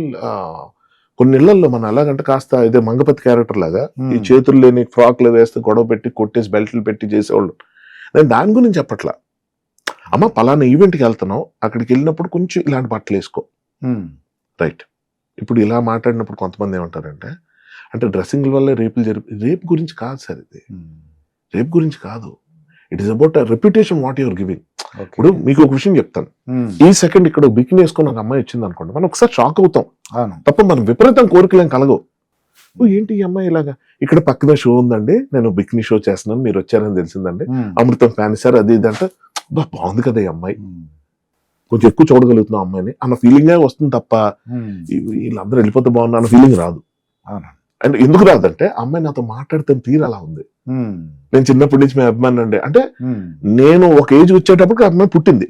కొన్ని ఇళ్లలో మనం ఎలాగంటే కాస్త ఇదే మంగపతి క్యారెక్టర్ లాగా ఈ చేతులు లేని ఫ్రాక్లు వేస్తే గొడవ పెట్టి కొట్టేసి బెల్ట్లు పెట్టి చేసేవాళ్ళు. నేను దాని గురించి చెప్పట్లా. అమ్మ పలానా ఈవెంట్కి వెళ్తున్నావు, అక్కడికి వెళ్ళినప్పుడు కొంచెం ఇలాంటి బట్టలు వేసుకో, రైట్. ఇప్పుడు ఇలా మాట్లాడినప్పుడు కొంతమంది ఏమంటారంటే అంటే డ్రెస్సింగ్ వల్ల రేపు గురించి కాదు సార్, ఇది రేపు గురించి కాదు. It is about reputation what your giving. ఇప్పుడు మీకు ఒక విషయం చెప్తాను, ఈ సెకండ్ ఇక్కడ బికిని వేసుకుని ఒక అమ్మాయి వచ్చింది అనుకోండి, మనం ఒకసారి షాక్ అవుతాం తప్ప మనం విపరీతం కోరికలేం కలగవు. ఏంటి ఈ అమ్మాయి ఇలాగా, ఇక్కడ పక్కన షో ఉందండి, నేను బికిని షో చేస్తున్నాను, మీరు వచ్చారని తెలిసిందండి, అమృతం ఫ్యాన్ సార్ అది ఇది అంటే బాగుంది కదా ఈ అమ్మాయి, కొంచెం ఎక్కువ చూడగలుగుతున్నాం అమ్మాయిని అన్న ఫీలింగే వస్తుంది తప్ప వీళ్ళందరూ వెళ్ళిపోతే బాగున్నా అన్న ఫీలింగ్ రాదు. అండ్ ఎందుకు రాదంటే అమ్మాయి నాతో మాట్లాడితే తీరు అలా ఉంది. నేను చిన్నప్పటి నుంచి మీ అభిమాని అండి, అంటే నేను ఒక ఏజ్ వచ్చేటప్పుడు అమ్మాయి పుట్టింది,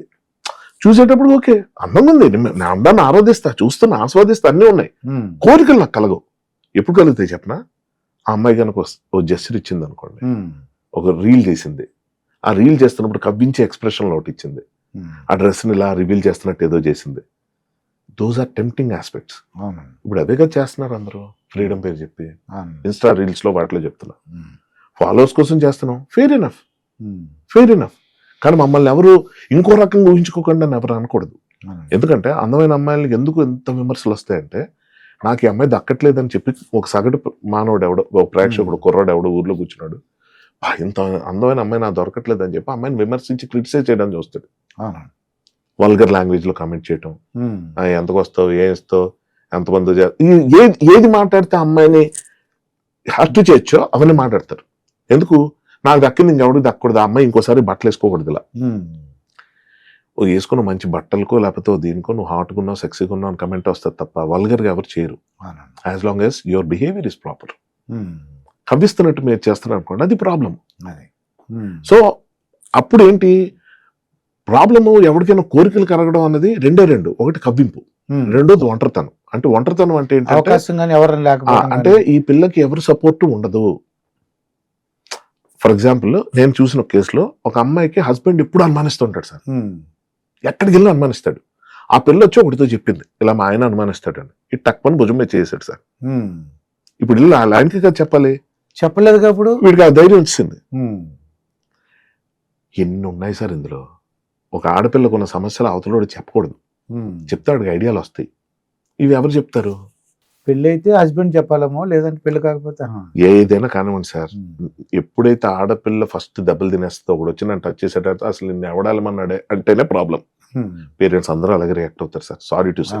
చూసేటప్పుడు ఓకే అందంగా ఉంది, నేను అందాన్ని ఆరాధిస్తా, చూస్తున్నా, ఆస్వాదిస్తా, అన్నీ ఉన్నాయి, కోరికలు నాకు కలగవు. ఎప్పుడు కలుగుతాయి చెప్పనా? ఆ అమ్మాయి కనుక ఓ జెస్చర్ ఇచ్చింది అనుకోండి, ఒక రీల్ చేసింది, ఆ రీల్ చేస్తున్నప్పుడు కవ్వించే ఎక్స్ప్రెషన్ ఒకటి ఇచ్చింది, ఆ డ్రెస్ని ఇలా రివీల్ చేస్తున్నట్టు ఏదో చేసింది, దోస్ ఆర్ టెంప్టింగ్ ఆస్పెక్ట్స్. ఇప్పుడు అదే కదా చేస్తున్నారు అందరూ, ఫ్రీడమ్ పేరు చెప్పి ఇన్స్టా రీల్స్ లో వాటిలో చెప్తున్నా, ఫాలోవర్స్ కోసం చేస్తున్నాం, ఫెయిర్ ఎనఫ్. కానీ మమ్మల్ని ఎవరు ఇంకో రకంగా ఊహించుకోకుండా ఎవరు అనకూడదు. ఎందుకంటే అందమైన అమ్మాయిలకి ఎందుకు ఎంత విమర్శలు వస్తాయంటే, నాకు ఈ అమ్మాయి దక్కట్లేదని చెప్పి ఒక సగటు మానవుడు ఎవడో, ఒక ప్రేక్షకుడు కుర్రాడు ఎవడో ఊర్లో కూర్చున్నాడు, ఇంత అందమైన అమ్మాయి నాకు దొరకట్లేదు అని చెప్పి అమ్మాయిని విమర్శించి క్రిటిసైజ్ చేయడానికి చూస్తాడు, వల్గర్ లాంగ్వేజ్ లో కామెంట్ చేయటం, ఎంతకు వస్తావు, ఏం ఇస్తావు, ఎంతమంది ఏది మాట్లాడితే అమ్మాయిని హర్ట్ చేయొచ్చో అవన్నీ మాట్లాడతారు. ఎందుకు నాకు దక్కి నేను ఎవరికి దక్కకూడదు, ఆ అమ్మాయి ఇంకోసారి బట్టలు వేసుకోకూడదు, ఇలా వేసుకున్న మంచి బట్టలకో లేకపోతే దీనికో నువ్వు హాట్గా ఉన్నావు, సెక్సీగా ఉన్నావు అని కమెంట్ వస్తుంది తప్ప వల్గర్గా ఎవరు చేయరు, as long as your behaviour is proper. కవ్విస్తున్నట్టు మీరు చేస్తున్నారు అనుకోండి, అది ప్రాబ్లం. సో అప్పుడు ఏంటి ప్రాబ్లము? ఎవరికైనా కోరికలు కలగడం అన్నది రెండు, ఒకటి కవ్వింపు, రెండోది ఒంటరితనం. అంటే ఒంటరితనం అంటే ఏంటంటే అంటే ఈ పిల్లకి ఎవరు సపోర్ట్ ఉండదు. ఫర్ ఎగ్జాంపుల్ నేను చూసిన కేసులో ఒక అమ్మాయికి హస్బెండ్ ఎప్పుడు అనుమానిస్తుంటాడు సార్, ఎక్కడికి వెళ్ళి అనుమానిస్తాడు. ఆ పిల్ల వచ్చి ఒకటితో చెప్పింది, ఇలా మా ఆయన అనుమానిస్తాడని, ఈ టక్మని భుజం మీద చేసాడు సార్. ఇప్పుడు ఇల్లు ఆయనకి కదా చెప్పాలి, చెప్పలేదు కాబట్టి వీడికి ఆ ధైర్యం వచ్చింది. ఎన్ని ఉన్నాయి సార్ ఇందులో. ఒక ఆడపిల్లకు ఉన్న సమస్యలు అవతలోడు చెప్పకూడదు, చెప్తే వాడికి ఐడియాలు వస్తాయి. ఇవి ఎవరు చెప్తారు? పెళ్ళి అయితే హస్బెండ్ చెప్పాలేమో, లేదంటే పెళ్లి కాకపోతే ఏదైనా కానివ్వండి సార్, ఎప్పుడైతే ఆడపిల్ల ఫస్ట్ దెబ్బలు తినేస్తుందో ఒకడు వచ్చి నన్ను టచ్ చేసేటట్టు అసలు నిన్ను ఎవడాలమన్నాడే అంటేనే ప్రాబ్లం. పేరెంట్స్ అందరూ అలాగే రియాక్ట్ అవుతారు సార్, సారీ టు సే.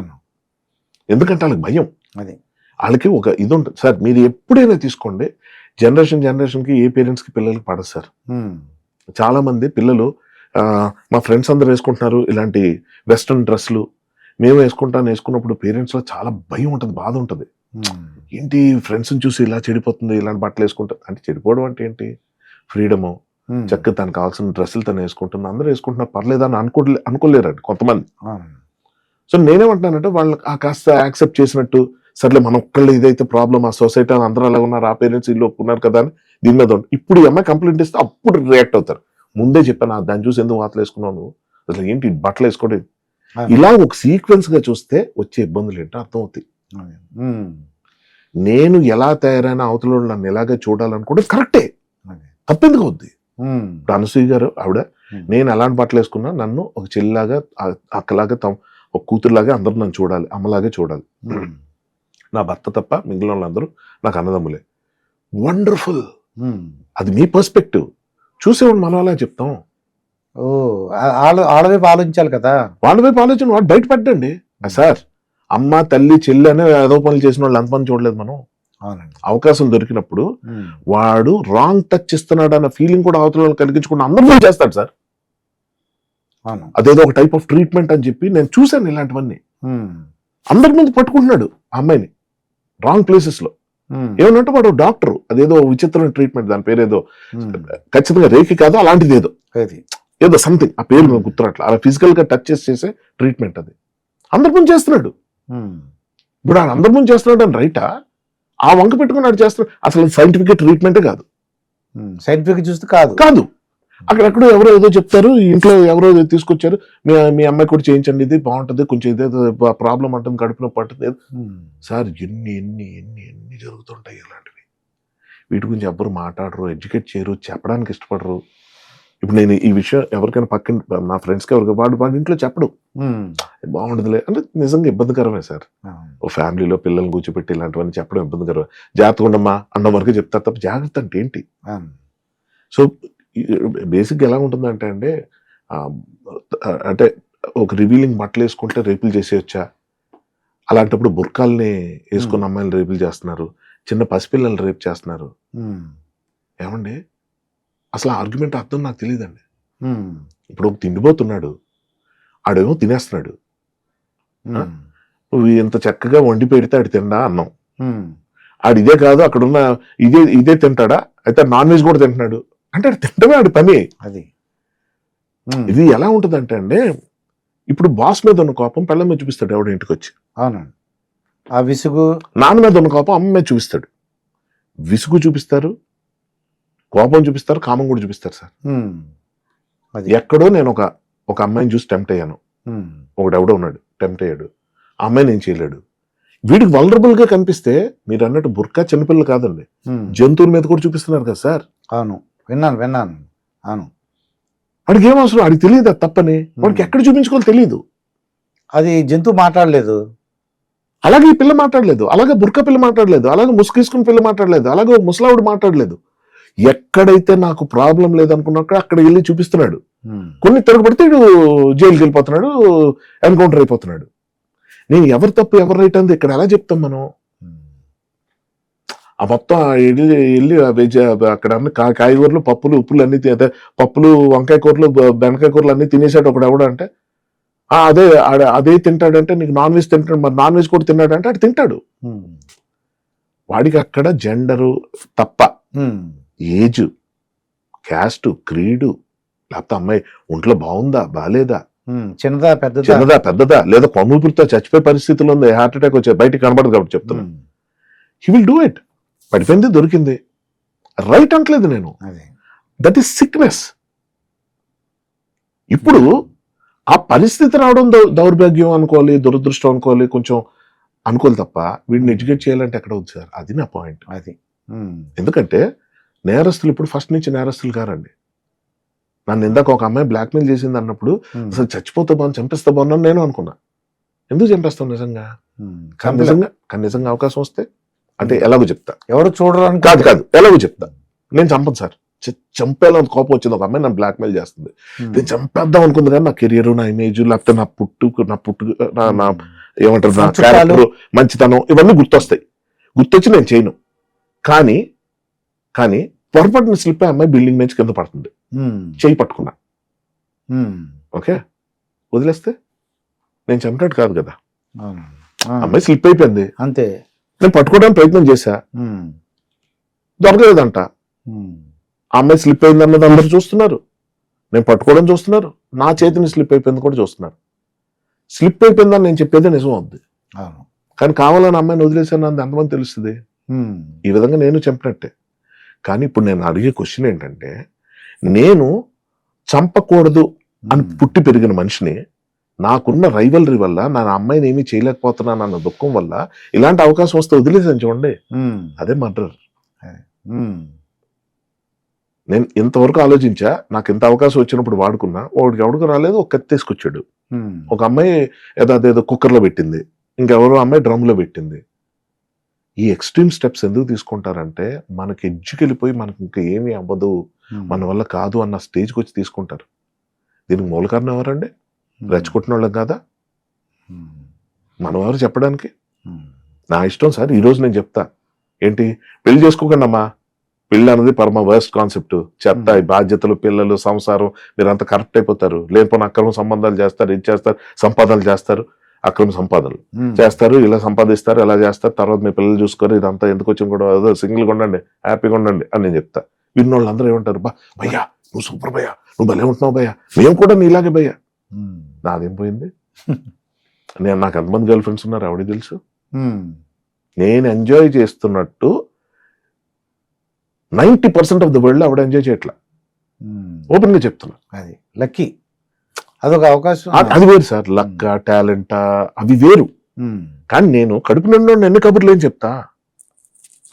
ఎందుకంటే వాళ్ళకి భయం, అది వాళ్ళకి ఒక ఇది ఉంటుంది సార్. మీరు ఎప్పుడైనా తీసుకోండి, జనరేషన్కి ఏ పేరెంట్స్కి పిల్లలకి పడదు సార్. చాలా మంది పిల్లలు మా ఫ్రెండ్స్ అందరూ వేసుకుంటున్నారు ఇలాంటి వెస్ట్రన్ డ్రెస్సులు, మేము వేసుకున్నప్పుడు పేరెంట్స్లో చాలా భయం ఉంటుంది, బాధ ఉంటుంది. ఏంటి ఫ్రెండ్స్ని చూసి ఇలా చెడిపోతుంది, ఇలాంటి బట్టలు వేసుకుంటుంది అంటే, చెడిపోవడం అంటే ఏంటి, ఫ్రీడము, చక్కగా తనకు కావాల్సిన డ్రెస్సులు తను వేసుకుంటుంది, అందరూ వేసుకుంటున్నారు పర్లేదని అనుకోలేరండి కొంతమంది. సో నేనేమంటున్నానంటే వాళ్ళు కాస్త యాక్సెప్ట్ చేసినట్టు, సర్లే మన ఒక్కళ్ళు ఇదైతే ప్రాబ్లం, ఆ సొసైటీ అందరూ అలా ఉన్నారు, ఆ పేరెంట్స్ ఇల్లు ఒప్పుకున్నారు కదా అని దీని మీద ఇప్పుడు ఈ అమ్మాయి కంప్లైంట్ ఇస్తే అప్పుడు రియాక్ట్ అవుతారు. ముందే చెప్పాను దాన్ని చూసి ఎందుకు వాతలు వేసుకున్నావు నువ్వు, అసలు ఏంటి బట్టలు వేసుకోవడం, ఇలా ఒక సీక్వెన్స్ గా చూస్తే వచ్చే ఇబ్బందులు ఏంటో అర్థమవుతాయి. నేను ఎలా తయారైన అవతల నన్ను ఎలాగే చూడాలనుకుంటే కరెక్టే, తప్పెందుకు అవుద్ది. ఇప్పుడు అనసూయ గారు ఆవిడ, నేను ఎలాంటి బట్టలు వేసుకున్నా నన్ను ఒక చెల్లిలాగా, అక్కలాగా, ఒక కూతురులాగా అందరూ నన్ను చూడాలి, అమ్మలాగే చూడాలి. నా భర్త తప్ప మిగిలిన వాళ్ళందరూ నాకు అన్నదమ్ములే. వండర్ఫుల్, అది మీ పర్స్పెక్టివ్. చూసేవాడు మనం అలా చెప్తాం. వాళ్ళ వైపు ఆలోచించాలి కదా, వాళ్ళ వైపు ఆలోచన వాడు బయటపడ్డండి సార్. అమ్మ తల్లి చెల్లి అనే ఏదో పనులు చేసిన వాళ్ళు అంతమంది చూడలేదు మనం. అవకాశం దొరికినప్పుడు వాడు రాంగ్ టచ్ ఇస్తున్నాడు అన్న ఫీలింగ్ కూడా అవతల కలిగించుకుంటూ అందరూ చేస్తాడు సార్. అదేదో ఒక టైప్ ఆఫ్ ట్రీట్మెంట్ అని చెప్పి నేను చూశాను ఇలాంటివన్నీ. అందరి ముందు పట్టుకుంటున్నాడు ఆ అమ్మాయిని రాంగ్ ప్లేసెస్ లో. ఏమనంటే వాడు డాక్టర్, అదేదో విచిత్రమైన ట్రీట్మెంట్, దాని పేరు ఏదో ఖచ్చితంగా రేఖి కాదు, అలాంటిది ఏదో సంథింగ్, ఆ పేరు గుర్తున్నట్లు, అలా ఫిజికల్ గా టచ్ చేసే ట్రీట్మెంట్ అది అందరి ముందు చేస్తున్నాడు. ఇప్పుడు ఆయన అందరి ముందు చేస్తున్నాడు అని రైటా, ఆ వంక పెట్టుకున్నాడు చేస్తున్నాడు. అసలు సైంటిఫిక్ ట్రీట్మెంటే కాదు, సైంటిఫిక్ చూస్తే కాదు. అక్కడెక్కడో ఎవరో ఏదో చెప్తారు, ఇంట్లో ఎవరో తీసుకొచ్చారు, మీ అమ్మాయి కూడా చేయించండి, ఇది బాగుంటుంది, కొంచెం ఇదేదో ప్రాబ్లం అంటుంది, కడుపులో పట్టుతుంది సార్. ఎన్ని జరుగుతుంటాయి ఇలాంటివి. వీటి గురించి ఎవ్వరు మాట్లాడరు, ఎడ్యుకేట్ చేయరు, చెప్పడానికి ఇష్టపడరు. ఇప్పుడు నేను ఈ విషయం ఎవరికైనా పక్కన నా ఫ్రెండ్స్కి ఎవరికి వాడి ఇంట్లో చెప్పడు, బాగుండదులే అంటే నిజంగా ఇబ్బందికరమే సార్. ఓ ఫ్యామిలీలో పిల్లల్ని కూర్చోబెట్టి ఇలాంటివన్నీ చెప్పడం ఇబ్బందికరమే. జాగ్రత్తగా ఉండమ్మా అన్న వరకు చెప్తారు తప్ప జాగ్రత్త అంటే ఏంటి. సో బేసిక్గా ఎలా ఉంటుందంటే అండి, అంటే ఒక రివీలింగ్ బట్టలు వేసుకుంటే రేపులు చేసేయచ్చా, అలాంటప్పుడు బుర్కాల్ని వేసుకున్న అమ్మాయిలు రేపులు చేస్తున్నారు, చిన్న పసిపిల్లలు రేపు చేస్తున్నారు. ఏమండి అసలు ఆర్గ్యుమెంట్ అర్థం నాకు తెలియదండి. ఇప్పుడు ఒక తిండిపోతున్నాడు, ఆడేమో తినేస్తున్నాడు, నువ్వు ఇంత చక్కగా వండి పెడితే ఆడు తిండా అన్నాం, ఆడు ఇదే కాదు అక్కడున్న ఇదే తింటాడా, అయితే నాన్ వెజ్ కూడా తింటున్నాడు అంటే ఆడు తింటమే ఆడి పని అది. ఇది ఎలా ఉంటుందంటే అండి, ఇప్పుడు బాస్ మీద ఉన్న కోపం పిల్లల మీద చూపిస్తాడు ఎవడ ఇంటికి వచ్చి. అవునండి, ఆ విసుగు. నాన్న మీద ఉన్న కోపం అమ్మ మీద చూపిస్తాడు. విసుగు చూపిస్తారు, కోపం చూపిస్తారు, కామం కూడా చూపిస్తారు సార్. ఎక్కడో నేను ఒక అమ్మాయిని చూసి టెంప్ట్ అయ్యాను, ఒకడెవడో ఉన్నాడు టెంప్ట్ అయ్యాడు, ఆ అమ్మాయి నేను చేయలేడు. వీడికి వల్నరబుల్ గా కనిపిస్తే మీరు అన్నట్టు బుర్కా చిన్నపిల్లలు కాదండి, జంతువుల మీద కూడా చూపిస్తున్నారు కదా సార్. అవును, విన్నాను. అవును, వాడికి ఏం అవసరం, వాడికి తెలియదు అది తప్పని, వాడికి ఎక్కడ చూపించుకోవాలి తెలియదు. అది జంతువు మాట్లాడలేదు, అలాగే ఈ పిల్ల మాట్లాడలేదు, అలాగే బుర్కా పిల్ల మాట్లాడలేదు, అలాగే ముసుగేసుకుని పిల్ల మాట్లాడలేదు, అలాగే ముసలావుడు మాట్లాడలేదు. ఎక్కడైతే నాకు ప్రాబ్లం లేదనుకున్నాక అక్కడ వెళ్ళి చూపిస్తున్నాడు. కొన్ని తిరగబడితే జైలుకి వెళ్ళిపోతున్నాడు, ఎన్కౌంటర్ అయిపోతున్నాడు. నేను ఎవరు తప్పు ఎవరు రైట్ అంది ఇక్కడ ఎలా చెప్తాం మనం. ఆ మొత్తం వెళ్ళి అక్కడ అన్ని కాయగూరలు, పప్పులు, ఉప్పులు అన్ని, పప్పులు, వంకాయ కూరలు, బెండకాయ కూరలు అన్ని తినేసాడు ఒకడు ఎవడ అంటే, అదే తింటాడంటే నీకు నాన్ వెజ్ తింటాడు, మరి నాన్ వెజ్ కూడా తిన్నాడంటే అటు తింటాడు. వాడికి అక్కడ జెండరు తప్ప, ఏజ్, క్యాస్ట్, క్రీడు, లేకపోతే అమ్మాయి ఒంట్లో బాగుందా బాలేదా, చిన్నదా పెద్దదా, లేదా కొమ్ముపురితో చచ్చిపోయే పరిస్థితులు ఉంది, హార్ట్ అటాక్ వచ్చే బయటికి కనబడదు కాబట్టి చెప్తున్నా. He will do it. పడిపోయింది, దొరికింది, రైట్ అంటలేదు నేను, దట్ ఈస్ సిక్నెస్. ఇప్పుడు ఆ పరిస్థితి రావడం దౌర్భాగ్యం అనుకోవాలి, దురదృష్టం అనుకోవాలి, కొంచెం అనుకోవాలి తప్ప వీడిని ఎడ్యుకేట్ చేయాలంటే ఎక్కడ ఉంది సార్, అది నా పాయింట్. అది ఎందుకంటే నేరస్తులు ఇప్పుడు ఫస్ట్ నుంచి నేరస్తులు కారండి. నన్ను ఇందాక ఒక అమ్మాయి బ్లాక్మెయిల్ చేసింది అన్నప్పుడు అసలు చచ్చిపోతే బాగుంది, చంపిస్తే బాగున్నాను నేను అనుకున్నా. ఎందుకు చంపేస్తాం నిజంగా? కానీ నిజంగా అవకాశం వస్తే అంటే ఎలాగో చెప్తా, ఎవరు చూడరు కాదు ఎలాగో చెప్తా. నేను చంపను సార్, చంపేయాలని కోపం వచ్చింది. ఒక అమ్మాయి నన్ను బ్లాక్మెయిల్ చేస్తుంది, నేను చంపేద్దాం అనుకుంది. కానీ నా కెరియర్, నా ఇమేజ్, లేకపోతే నా ఏమంటారు, నా క్యారెక్టర్, మంచితనం, ఇవన్నీ గుర్తొస్తాయి. గుర్తొచ్చి నేను చేయను. కానీ పొరపాటున స్లిప్ అయ్యి అమ్మాయి బిల్డింగ్ నుంచి కింద పడుతుంది, చేయి పట్టుకున్నా. ఓకే, వదిలేస్తే నేను చంపినట్టు కాదు కదా. అమ్మాయి స్లిప్ అయిపోయింది అంతే. నేను పట్టుకోవడానికి ప్రయత్నం చేశా, దొరకలేదంట. ఆ అమ్మాయి స్లిప్ అయింది అన్నది అందరూ చూస్తున్నారు, నేను పట్టుకోవడం చూస్తున్నారు, నా చేతిని స్లిప్ అయిపోయింది కూడా చూస్తున్నారు. స్లిప్ అయిపోయిందని నేను చెప్పేది నిజం అవుద్ది. కానీ కావాలని అమ్మాయిని వదిలేసాను అన్నది ఎంతమంది తెలుస్తుంది? ఈ విధంగా నేను చంపినట్టే. కానీ ఇప్పుడు నేను అడిగే క్వశ్చన్ ఏంటంటే, నేను చంపకూడదు అని పుట్టి పెరిగిన మనిషిని, నాకున్న రైవలరీ వల్ల నా అమ్మాయిని ఏమీ చేయలేకపోతున్నాను అన్న దుఃఖం వల్ల ఇలాంటి అవకాశం వస్తే వదిలేసాను చూడండి, అదే మర్డర్. నేను ఇంతవరకు ఆలోచించా, నాకు ఇంత అవకాశం వచ్చినప్పుడు వాడుకున్నా. వాడికి ఎవరికి రాలేదు, ఒక కత్తి తీసుకొచ్చాడు. ఒక అమ్మాయి అదేదో కుక్కర్లో పెట్టింది, ఇంకెవరో అమ్మాయి డ్రమ్లో పెట్టింది. ఈ ఎక్స్ట్రీమ్ స్టెప్స్ ఎందుకు తీసుకుంటారంటే, మనకి ఎడ్జ్కెళ్ళిపోయి మనకి ఇంకా ఏమీ అవ్వదు, మన వల్ల కాదు అన్న స్టేజ్కి వచ్చి తీసుకుంటారు. దీనికి మూల కారణం ఎవరండి? రెచ్చగొట్టిన వాళ్ళం కాదా? మనం ఎవరు చెప్పడానికి? నా ఇష్టం సార్. ఈరోజు నేను చెప్తా, ఏంటి పెళ్లి చేసుకోకండి అమ్మా, పెళ్లి అన్నది పరమ వర్స్ట్ కాన్సెప్ట్. చెత్త, బాధ్యతలు, పిల్లలు, సంసారం, మీరంతా కరెక్ట్ అయిపోతారు. లేకపోతే అక్రమ సంబంధాలు చేస్తారు, ఇది చేస్తారు, సంపాదనలు చేస్తారు, అక్రమ సంపాదనలు చేస్తారు, ఇలా సంపాదిస్తారు, ఎలా చేస్తారు, తర్వాత మీ పిల్లలు చూసుకోరు, ఇదంతా ఎందుకు వచ్చింది కూడా, అదో సింగిల్గా ఉండండి, హ్యాపీగా ఉండండి అని నేను చెప్తా. విన్నోళ్ళు అందరూ ఏమంటారు, భయ్యా నువ్వు సూపర్ భయ్యా, నువ్వు భలే ఉంటున్నావు భయ్యా, మేము కూడా నీలాగే భయ్యా. నాదేం పోయింది? నాకు ఎంతమంది గర్ల్ ఫ్రెండ్స్ ఉన్నారు ఆవిడ తెలుసు. నేను ఎంజాయ్ చేస్తున్నట్టు 90% ఆఫ్ ద వరల్డ్ ఆవిడ ఎంజాయ్ చేయట్లా. ఓపెన్ గా చెప్తున్నా. అది లక్కీ, అదొక అవకాశం. అది వేరు సార్, లక్, టాలెంట్ అవి వేరు. కానీ నేను కడుపు నిండా ఎన్ని కబుర్లు ఏం చెప్తా,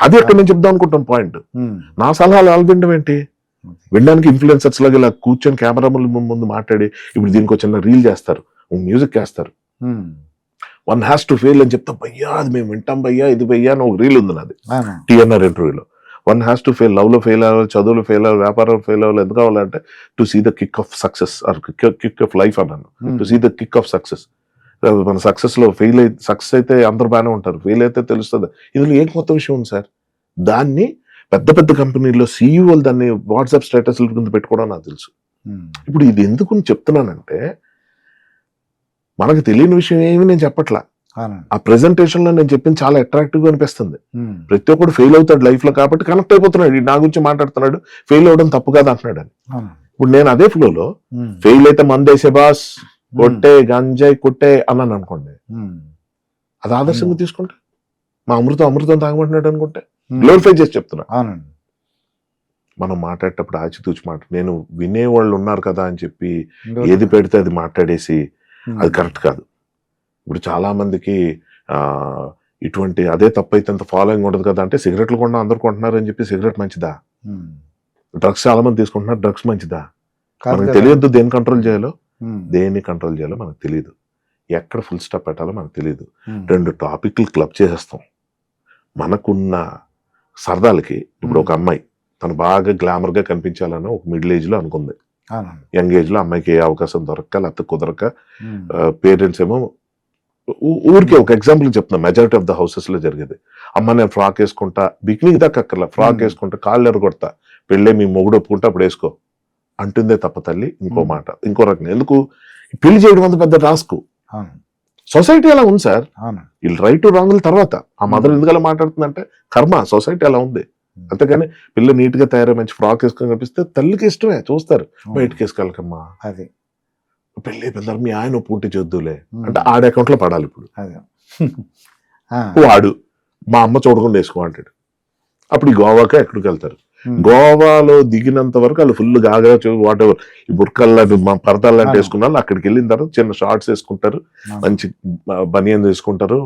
అది ఎక్కడ నేను చెప్దాం అనుకుంటాం పాయింట్. నా సలహాలు వాళ్ళు వినడం ఏంటి? వినడానికి ఇన్ఫ్లుయెన్సర్స్ లాగా ఇలా కూర్చొని కెమెరా ముందు మాట్లాడి, ఇప్పుడు దీనికి చిన్న రీల్ చేస్తారు, మ్యూజిక్ వేస్తారు, 1 has to fail అని చెప్తా. భయ్యా అది మేము వింటాం భయ్యా, ఇది భయ్యా అని ఒక రీల్ ఉంది నాది TNR ఇంటర్వ్యూలో. 1 has to fail, లవ్ లో ఫెయిల్ అవ్వాలి, చదువులో ఫెయిల్ అవ్వాలి, వ్యాపారంలో ఫెయిల్ అవ్వాలి. ఎందుకు కావాలంటే to see the kick of success or kick of life అన్నాను. To see the kick of success. మన సక్సెస్ లో సక్సెస్ అయితే అందరు బాగానే ఉంటారు, ఫెయిల్ అయితే తెలుస్తుంది. ఇందులో ఏం కొత్త విషయం ఉంది సార్? దాన్ని పెద్ద పెద్ద కంపెనీల్లో సీఈఓలు దాన్ని వాట్సాప్ స్టేటస్ల కింద పెట్టుకోవడం నాకు తెలుసు. ఇప్పుడు ఇది ఎందుకు చెప్తున్నానంటే, మనకు తెలియని విషయం ఏమి నేను చెప్పట్లా. ఆ ప్రెజెంటేషన్ లో నేను చెప్పింది చాలా అట్రాక్టివ్ గా అనిపిస్తుంది. ప్రతి ఒక్కడు ఫెయిల్ అవుతాడు లైఫ్ లో, కాబట్టి కనెక్ట్ అయిపోతున్నాడు, నా గురించి మాట్లాడుతున్నాడు, ఫెయిల్ అవడం తప్పు కాదు అంటున్నాడు అని. ఇప్పుడు నేను అదే ఫ్లోలో ఫెయిల్ అయితే మందేసే బాస్, కొట్టే గంజాయి కొట్టే అన్నాను అనుకోండి, అది ఆదర్శంగా తీసుకుంటే, మా అమృతం తాగమంటున్నాడు అనుకుంటే గ్లోరిఫై చేసి చెప్తున్నా. మనం మాట్లాడేటప్పుడు ఆచితూచి మాట, నేను వినేవాళ్ళు ఉన్నారు కదా అని చెప్పి ఏది పెడితే అది మాట్లాడేసి అది కరెక్ట్ కాదు. ఇప్పుడు చాలా మందికి ఇటువంటి అదే తప్పు అయితే అంత ఫాలోయింగ్ ఉండదు కదా అంటే, సిగరెట్లు కూడా అందరు కొంటున్నారు అని చెప్పి సిగరెట్ మంచిదా? డ్రగ్స్ చాలా మంది తీసుకుంటున్నారు, డ్రగ్స్ మంచిదా? మనకు తెలియదు దేన్ని కంట్రోల్ చేయాలో, దేన్ని కంట్రోల్ చేయాలో మనకు తెలియదు, ఎక్కడ ఫుల్ స్టాప్ పెట్టాలో మనకు తెలియదు. 2 టాపిక్లు క్లబ్ చేసేస్తాం మనకున్న సరదాలకి. ఇప్పుడు ఒక అమ్మాయి తను బాగా గ్లామర్ గా కనిపించాలని ఒక మిడిల్ ఏజ్ లో అనుకుంది, యంగ్ ఏజ్ లో అమ్మాయికి ఏ అవకాశం దొరక్క లేకపోతే కుదరక, పేరెంట్స్ ఏమో ఊరికే ఒక ఎగ్జాంపుల్ చెప్తున్నా, మెజారిటీ ఆఫ్ ద హౌసెస్ లో జరిగేది. అమ్మ నేను ఫ్రాక్ వేసుకుంటా, బికినీ దాకా అక్కర్లా, ఫ్రాక్ వేసుకుంటా, కాళ్ళు ఎరగొడతా, పెళ్ళే మీ మొగుడు ఒప్పుకుంటే అప్పుడు వేసుకో అంటుందే తప్ప తల్లి. ఇంకో మాట, ఇంకో రకం. ఎందుకు పెళ్లి చేయడం అంత పెద్ద టాస్క్? సొసైటీ అలా ఉంది సార్. వీళ్ళు రైట్ రాంగుల తర్వాత ఆ మదర్ ఎందుకు అలా మాట్లాడుతుందంటే, కర్మ, సొసైటీ అలా ఉంది. అంతేగాని పిల్ల నీట్ గా తయారై మంచి ఫ్రాక్ వేసుకొని కనిపిస్తే తల్లికి ఇష్టమే, చూస్తారు. బయటకి వేసుకోవాలకమ్మా, అది పెళ్ళి అయిపోయిన మీ ఆయన ఒప్పుకుంటే చూద్దులే అంటే ఆడ అకౌంట్ లో పడాలి. ఇప్పుడు వాడు మా అమ్మ చూడకుండా వేసుకో అంటాడు. అప్పుడు ఈ గోవాకే ఎక్కడికి వెళ్తారు, గోవాలో దిగినంత వరకు వాళ్ళు ఫుల్ గాగా వాట్ ఎవర్ ఈ బుర్కల్లా పరదాలు లాంటి వేసుకున్నారు. అక్కడికి వెళ్ళిన తర్వాత చిన్న షార్ట్స్ వేసుకుంటారు, మంచి బనియన్ వేసుకుంటారు,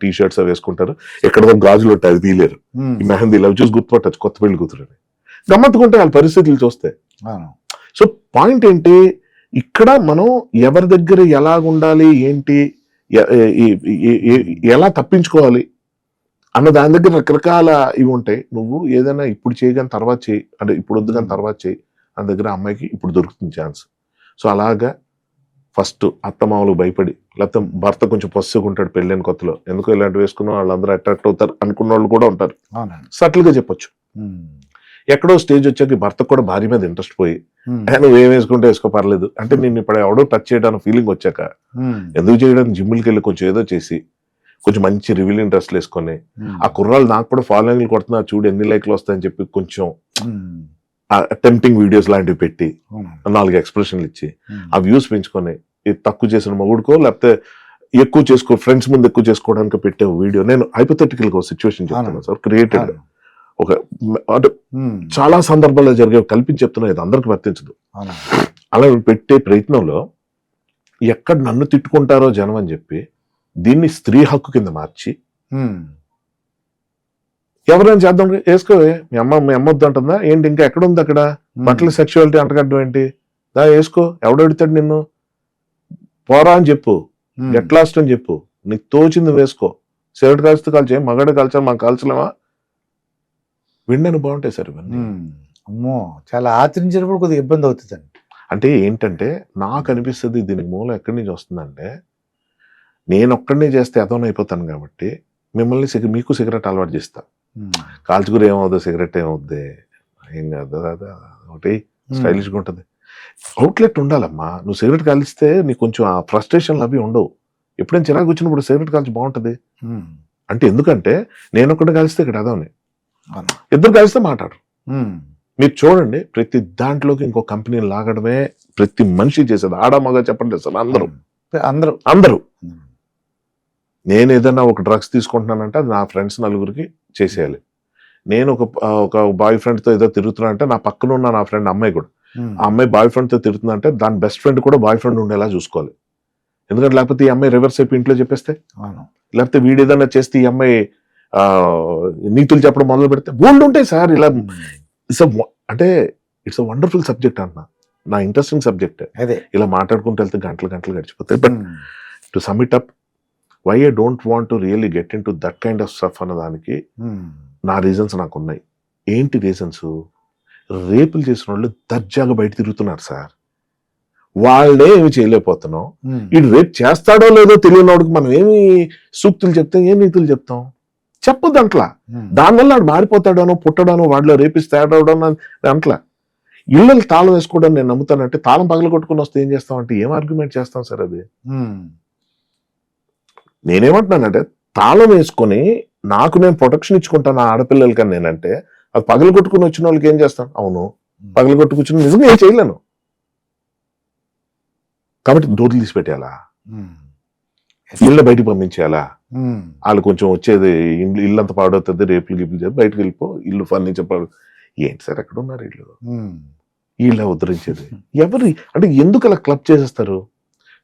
టీ షర్ట్స్ అవి వేసుకుంటారు. ఎక్కడో గాజులు ఉంటాయి, అది తీయలేరు. ఈ మెహందీలు అవి చూసి గుర్తుపట్టచ్చు కొత్త పెళ్లి కూతురని. గమ్మత్తుకుంటే వాళ్ళ పరిస్థితులు చూస్తే. సో పాయింట్ ఏంటి, ఇక్కడ మనం ఎవరి దగ్గర ఎలాగుండాలి ఏంటి, ఎలా తప్పించుకోవాలి అన్న దాని దగ్గర రకరకాల ఇవి ఉంటాయి. నువ్వు ఏదైనా ఇప్పుడు చేయగానే తర్వాత చేయి, అంటే ఇప్పుడు వద్దు కానీ తర్వాత చేయి అని దగ్గర అమ్మాయికి ఇప్పుడు దొరుకుతుంది ఛాన్స్. సో అలాగా ఫస్ట్ అత్తమామలకు భయపడి, లేకపోతే భర్త కొంచెం పొస్సుగా ఉంటాడు పెళ్ళైన కొత్తలో, ఎందుకు ఇలాంటి వేసుకున్న వాళ్ళందరూ అట్రాక్ట్ అవుతారు అనుకున్న వాళ్ళు కూడా ఉంటారు. సటిల్ గా చెప్పొచ్చు. ఎక్కడో స్టేజ్ వచ్చాక భర్త కూడా భార్య మీద ఇంట్రెస్ట్ పోయి, నువ్వు ఏం వేసుకుంటే వేసుకో పర్లేదు అంటే నేను ఇప్పుడు ఎవడో టచ్ చేయడానికి ఫీలింగ్ వచ్చాక ఎందుకు చేయడానికి జిమ్కి వెళ్ళి కొంచెం ఏదో చేసి కొంచెం మంచి రివీలింగ్ డ్రెస్లు వేసుకొని, ఆ కుర్రాళ్ళు నాకు కూడా ఫాలోయింగ్లు కొడుతున్నా చూడు ఎన్ని లైక్లు వస్తాయని చెప్పి కొంచెం టెంప్టింగ్ వీడియోస్ లాంటివి పెట్టి 4 ఎక్స్ప్రెషన్లు ఇచ్చి ఆ వ్యూస్ పెంచుకొని, ఇది తక్కువ చేసిన మొగుడుకో లేకపోతే ఎక్కువ చేసుకో ఫ్రెండ్స్ ముందు ఎక్కువ చేసుకోవడానికి పెట్టే వీడియో. నేను హైపోథెటికల్ గా సిచ్యువేషన్ చెప్తాను సార్, క్రియేటెడ్ ఒక అంటే చాలా సందర్భాల్లో జరిగే కల్పించి చెప్తున్నా, ఇది అందరికి వర్తించదు. అలా పెట్టే ప్రయత్నంలో ఎక్కడ నన్ను తిట్టుకుంటారో జనం అని చెప్పి దీన్ని స్త్రీ హక్కు కింద మార్చి ఎవరైనా చేద్దాం వేసుకోవే, మీ అమ్మ వద్దు అంటుందా ఏంటి, ఇంకా ఎక్కడ ఉంది అక్కడ బట్టల సెక్షువాలిటీ అంటగడ్డం ఏంటి, దా వేసుకో, ఎవడెడతాడు నిన్ను, పోరా అని చెప్పు, ఎట్లాస్ట్ అని చెప్పు, నీకు తోచింది వేసుకో, సిగరెట్ కాల్చుతూ కాల్చే, మగడు కాల్చాలి మాకు కాల్చలేమా, విండని బాగుంటాయి సార్ ఇవన్నీ. అమ్మో చాలా ఆచరించినప్పుడు కొద్దిగా ఇబ్బంది అవుతుందండి. అంటే ఏంటంటే నాకు అనిపిస్తుంది దీనికి మూలం ఎక్కడి నుంచి వస్తుందంటే, నేను ఒక్కడినే చేస్తే అదోనైపోతాను కాబట్టి మిమ్మల్ని మీకు సిగరెట్ అలవాటు చేస్తా, కాల్చుకుని ఏమవుతుంది సిగరెట్ ఏమవుద్ది ఏం కాదు, ఒకటి స్టైలిష్గా ఉంటుంది. అవుట్లెట్ ఉండాలమ్మా, నువ్వు సిగరెట్ కాల్చితే నీకు కొంచెం ఆ ఫ్రస్ట్రేషన్లు అవి ఉండవు. ఎప్పుడైనా చిరాకు వచ్చినప్పుడు సిగరెట్ కాల్చి బాగుంటుంది అంటే, ఎందుకంటే నేను ఒక్కటి కలిస్తే ఇక్కడ అదోని, ఇద్దరు కలిస్తే మాట్లాడరు. మీరు చూడండి ప్రతి దాంట్లోకి ఇంకో కంపెనీని లాగడమే ప్రతి మనిషి చేసేది, ఆడ మగ చెప్పండి సార్, అందరూ అందరూ అందరూ నేను ఏదైనా ఒక డ్రగ్స్ తీసుకుంటున్నానంటే అది నా ఫ్రెండ్స్ నలుగురికి చేసేయాలి. నేను ఒక బాయ్ ఫ్రెండ్ తో ఏదో తిరుగుతున్నా అంటే నా పక్కన ఉన్న నా ఫ్రెండ్ అమ్మాయి కూడా, ఆ అమ్మాయి బాయ్ ఫ్రెండ్ తో తిరుగుతుందంటే దాని బెస్ట్ ఫ్రెండ్ కూడా బాయ్ ఫ్రెండ్ ఉండేలా చూసుకోవాలి. ఎందుకంటే లేకపోతే ఈ అమ్మాయి రివర్స్ అయిపోయి ఇంట్లో చెప్పేస్తే, లేకపోతే వీడు ఏదైనా చేస్తే ఈ అమ్మాయి నీతులు చెప్పడం మొదలు పెడితే బోల్డ్ ఉంటాయి సార్. ఇలా అంటే ఇట్స్ అ వండర్ఫుల్ సబ్జెక్ట్ అన్న, నా ఇంట్రెస్టింగ్ సబ్జెక్ట్. ఇలా మాట్లాడుకుంటూ వెళ్తే గంటలు గంటలు గడిచిపోతాయి. But to sum it up, why I don't want to really get into that kind of stuff అన్నదానికి నా రీజన్స్ నాకు ఉన్నాయి. ఏంటి రీజన్స్? రేపులు చేసిన వాళ్ళు దర్జాగా బయట తిరుగుతున్నారు సార్, వాళ్ళే ఏమి చేయలేకపోతున్నాం. వీడు రేపు చేస్తాడో లేదో తెలియనివాడికి మనం ఏమి సూక్తులు చెప్తాం, ఏం నీతులు చెప్తాం చెప్పొద్దు అంట్లా. దానివల్ల వాడు మారిపోతాడనో పుట్టడానో వాడిలో రేపిస్తాడనో అంట్లా. ఇళ్ళకి తాళం వేసుకోవడానికి నేను నమ్ముతానంటే, తాళం పగల కొట్టుకుని వస్తే ఏం చేస్తాం అంటే ఏం ఆర్గ్యుమెంట్ చేస్తాం సార్? అది నేనేమంటున్నానంటే, తాళం వేసుకొని నాకు నేను ప్రొటెక్షన్ ఇచ్చుకుంటాను ఆ ఆడపిల్లలకని నేనంటే, అది పగల కొట్టుకుని వచ్చిన వాళ్ళకి ఏం చేస్తాను? అవును, పగల కొట్టుకొచ్చిన నిజంగా ఏం చేయలేను కాబట్టి డోర్లు తీసి పెట్టేయాలా, ఇళ్ళ బయటికి పంపించేయాలా, వాళ్ళు కొంచెం వచ్చేది ఇల్లు అంతా పాడవుతుంది, రేపులు గిప్పులు చేసి బయటకు వెళ్ళిపో, ఇల్లు ఫర్నిచర్ పాడు. ఏంటి సార్ ఎక్కడ ఉన్నారు వీళ్ళు? వీళ్ళ ఉద్ధరించేది ఎవరు అంటే? ఎందుకు అలా క్లబ్ చేసేస్తారు?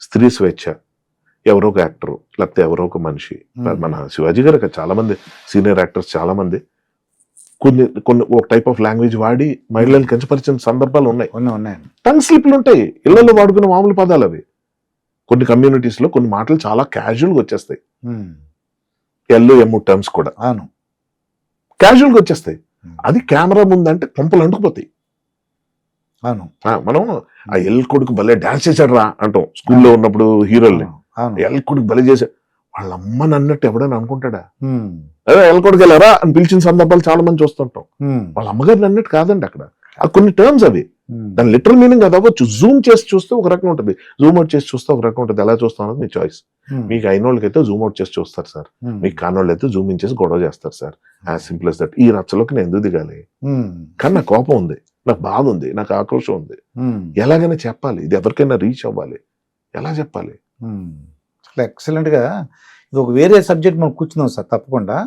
స్త్రీ స్వేచ్ఛ, ఎవరో ఒక యాక్టర్ లేకపోతే ఎవరో ఒక మనిషి. మన శివాజీ గారు చాలా మంది సీనియర్ యాక్టర్స్ చాలా మంది కొన్ని కొన్ని ఒక టైప్ ఆఫ్ లాంగ్వేజ్ వాడి మహిళలను కించపరిచిన సందర్భాలు ఉన్నాయి. టంగ్ స్లిప్లు ఉంటాయి, ఇళ్లలో వాడుకునే మామూలు పదాలు అవి. కొన్ని కమ్యూనిటీస్ లో కొన్ని మాటలు చాలా క్యాజువల్ గా వచ్చేస్తాయి, ఎమ్ టర్మ్స్ కూడా క్యాజువల్ గా వచ్చేస్తాయి. అది కెమెరా ముందంటే కొంపలు అంటుకుపోతాయి. మనం ఆ ఎల్ కొడుకు భలే డాన్స్ చేశాడు రా అంటాం స్కూల్లో ఉన్నప్పుడు హీరోల్ని, ఎల్ కొడుకు భలే చేశాడు, వాళ్ళ అమ్మని అన్నట్టు ఎవడని అనుకుంటాడా? అదే ఎల్ కొడుకు వెళ్ళారా అని పిలిచిన సందర్భాలు చాలా మంది చూస్తుంటాం. వాళ్ళ అమ్మగారిని అన్నట్టు కాదండి అక్కడ. కొన్ని టర్మ్స్ అవి, దాని లిటరల్ మీనింగ్ అది అవ్వచ్చు. జూమ్ చేసి చూస్తే ఒక రకం ఉంటుంది, జూమ్ అవుట్ చేసి చూస్తే ఒక రకం ఉంటుంది. ఎలా చూస్తాం అన్నది మీ చాయిస్. మీకు అయినోళ్ళకి అయితే జూమ్ అవుట్ చేసి చూస్తారు సార్, మీకు కానోళ్ళు అయితే జూమ్ ఇన్ చేసి గొడవ చేస్తారు sir. As simple as that. ఈ రచ్చలోకి నేను ఎందుకు దిగాలి? కానీ నాకు కోపం ఉంది, నాకు బాధ ఉంది, నాకు ఆక్రోషం ఉంది. ఎలాగైనా చెప్పాలి, ఇది ఎవరికైనా రీచ్ అవ్వాలి. ఎలా చెప్పాలి? చాలా ఎక్సలెంట్ గా. ఇది ఒక వేరే సబ్జెక్ట్ మనం కూర్చున్నాం సార్, తప్పకుండా.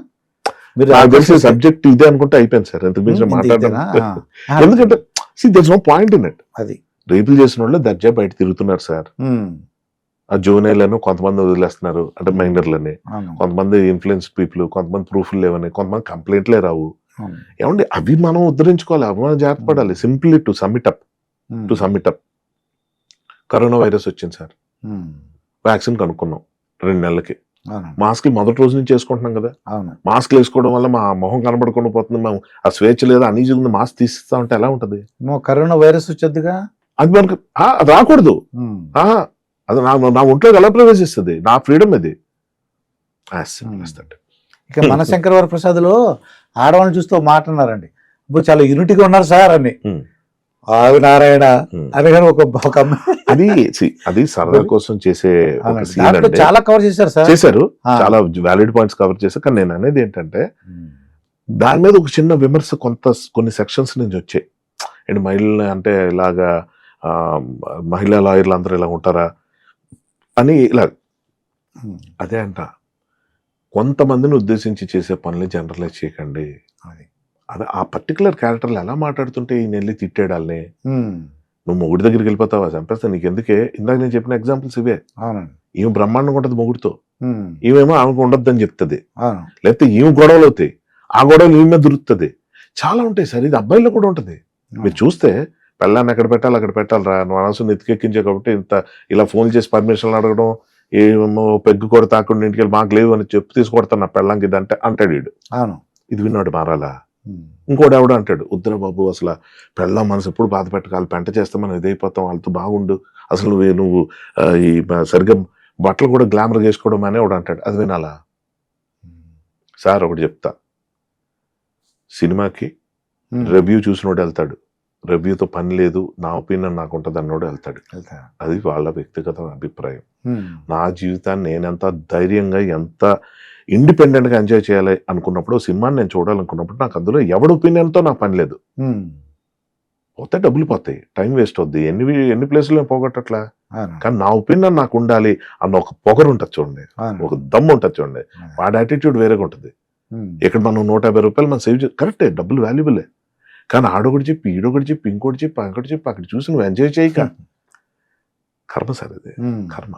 మీరు తెలిసే సబ్జెక్ట్ ఇదే అనుకుంటే అయిపోయింది సార్, ఎంత మించి మాట్లాడడం. ఎందుకంటే there's no point in it. అది రేపులు చేసిన వాళ్ళు దర్జా బయట తిరుగుతున్నారు సార్. ఆ జోనైలను కొంతమంది వదిలేస్తున్నారు, అంటే మైనర్లని, కొంతమంది ఇన్ఫ్లుయెన్స్ పీపుల్, కొంతమంది ప్రూఫ్లు లేవని, కొంతమంది కంప్లైంట్లే రావు. ఏమండి అవి మనం ఉద్ధరించుకోవాలి, అవి మనం జాగ్రత్త పడాలి. Simply to summit up corona virus వచ్చింది సార్, వ్యాక్సిన్ కనుక్కున్నాం, 2 నెలలకి. అవును మాస్క్లు మొదటి రోజు నుంచి వేసుకుంటున్నాం కదా. అవును మాస్క్లు వేసుకోవడం వల్ల మా మొహం కనబడకుండా పోతుంది, మేము ఆ స్వేచ్ఛ లేదా అనీజీ ఉంది, మాస్క్ తీసిస్తా ఉంటే ఎలా ఉంటది? కరోనా వైరస్ వచ్చేద్దిగా. అది మనకు అది రాకూడదు. అది నా ఒంట్లోకి ఎలా ప్రవేశిస్తుంది? నా ఫ్రీడమ్ అది. ఇక మన శంకరవర ప్రసాద్లో ఆడవాళ్ళని చూస్తూ ఒక మాట అన్నారండి, ఇప్పుడు చాలా యూనిటీగా ఉన్నారు సార్ అని. ఆవి నారాయణ అని కానీ ఒక అది సరదా కోసం చేసే ఒక scene దాంట్లో అండి. చాలా కవర్ చేశారు సార్. చేశారు, చాలా వ్యాలిడ్ పాయింట్స్ కవర్ చేశారు. కానీ నేను అనేది ఏంటంటే దాని మీద ఒక చిన్న విమర్శ కొన్ని సెక్షన్స్ నుంచి వచ్చాయి. అండ్ మహిళలు అంటే ఇలాగా మహిళా లాయర్లు అందరూ ఇలా ఉంటారా అని ఇలా. అదే అంట, కొంతమందిని ఉద్దేశించి చేసే పనులు జనరలైజ్ చేయకండి. అదే ఆ పర్టికులర్ క్యారెక్టర్లు ఎలా మాట్లాడుతుంటే ఈయన వెళ్ళి తిట్టాడు వాళ్ళని. నువ్వు మొగుడి దగ్గరికి వెళ్ళిపోతావా, చంపేస్తా, నీకు ఎందుకే? ఇందాక నేను చెప్పిన ఎగ్జాంపుల్స్ ఇవే. ఈమె బ్రహ్మాండంగా ఉంటుంది మొగుడితో, ఈమెమో ఆమెకు ఉండొద్దని చెప్తుంది. లేకపోతే ఈమె గొడవలు అవుతాయి, ఆ గొడవలు ఈమె దొరుకుతుంది. చాలా ఉంటాయి సార్. ఇది అబ్బాయిలో కూడా ఉంటుంది. మీరు చూస్తే పెళ్ళాన్ని ఎక్కడ పెట్టాలి అక్కడ పెట్టాలరా, నువ్వు అనవసరం ఎత్తికెక్కించే కాబట్టి ఇంత ఇలా ఫోన్ చేసి పర్మిషన్లు అడగడం, ఏమో పెగ్గు కూడా తాకుండా ఇంటికి వెళ్ళి మాకు లేవు అని చెప్పి తీసుకొడతాను నా పెళ్ళంకి ఇది అంటే అంటాడు వీడు. ఇది విన్నాడు మారాలా. ఇంకోటి ఎవడు అంటాడు, వద్దురా బాబు, అసలు పెళ్ళం మనసు ఎప్పుడు బాధ పెట్టాలి, పెంట చేస్తే మనం ఇదైపోతాం, వాళ్ళతో బాగుండు, అసలు నువ్వు ఈ సరిగ్గా బట్టలు కూడా గ్లామర్ చేసుకోవడం అని ఒకడు అంటాడు. అది వినాలా సార్? ఒకటి చెప్తా, సినిమాకి రివ్యూ చూసినోడు వెళ్తాడు, రివ్యూతో పని లేదు, నా ఒపీనియన్ నాకు ఉంటుంది అన్నోడు వెళ్తాడు. అది వాళ్ళ వ్యక్తిగత అభిప్రాయం. నా జీవితాన్ని నేనెంత ధైర్యంగా, ఎంత ఇండిపెండెంట్ గా ఎంజాయ్ చేయాలి అనుకున్నప్పుడు, సినిమాని నేను చూడాలనుకున్నప్పుడు నాకు అందులో ఎవడి ఒపీనియన్తో నాకు పని లేదు. పోతే డబ్బులు పోతాయి, టైం వేస్ట్ అవుద్ది, ఎన్ని ప్లేసులు పోగొట్టట్లా. కానీ నా ఒపీనియన్ నాకు ఉండాలి అన్న ఒక పొగరు ఉంటుంది చూడండి, ఒక దమ్ము ఉంటుంది చూడండి, వాడి యాటిట్యూడ్ వేరేగా ఉంటుంది. ఇక్కడ మనం 150 రూపాయలు మనం సేవ్ కరెక్టే, డబ్బులు వాల్యుబులే. కానీ ఆడొకటి చెప్పి, ఈడొకటి చెప్పి, ఇంకోటి చెప్పి, ఇంకోటి చెప్పి, అక్కడ చూసి నువ్వు ఎంజాయ్ చేయక కర్మ సార్, ఇది కర్మ.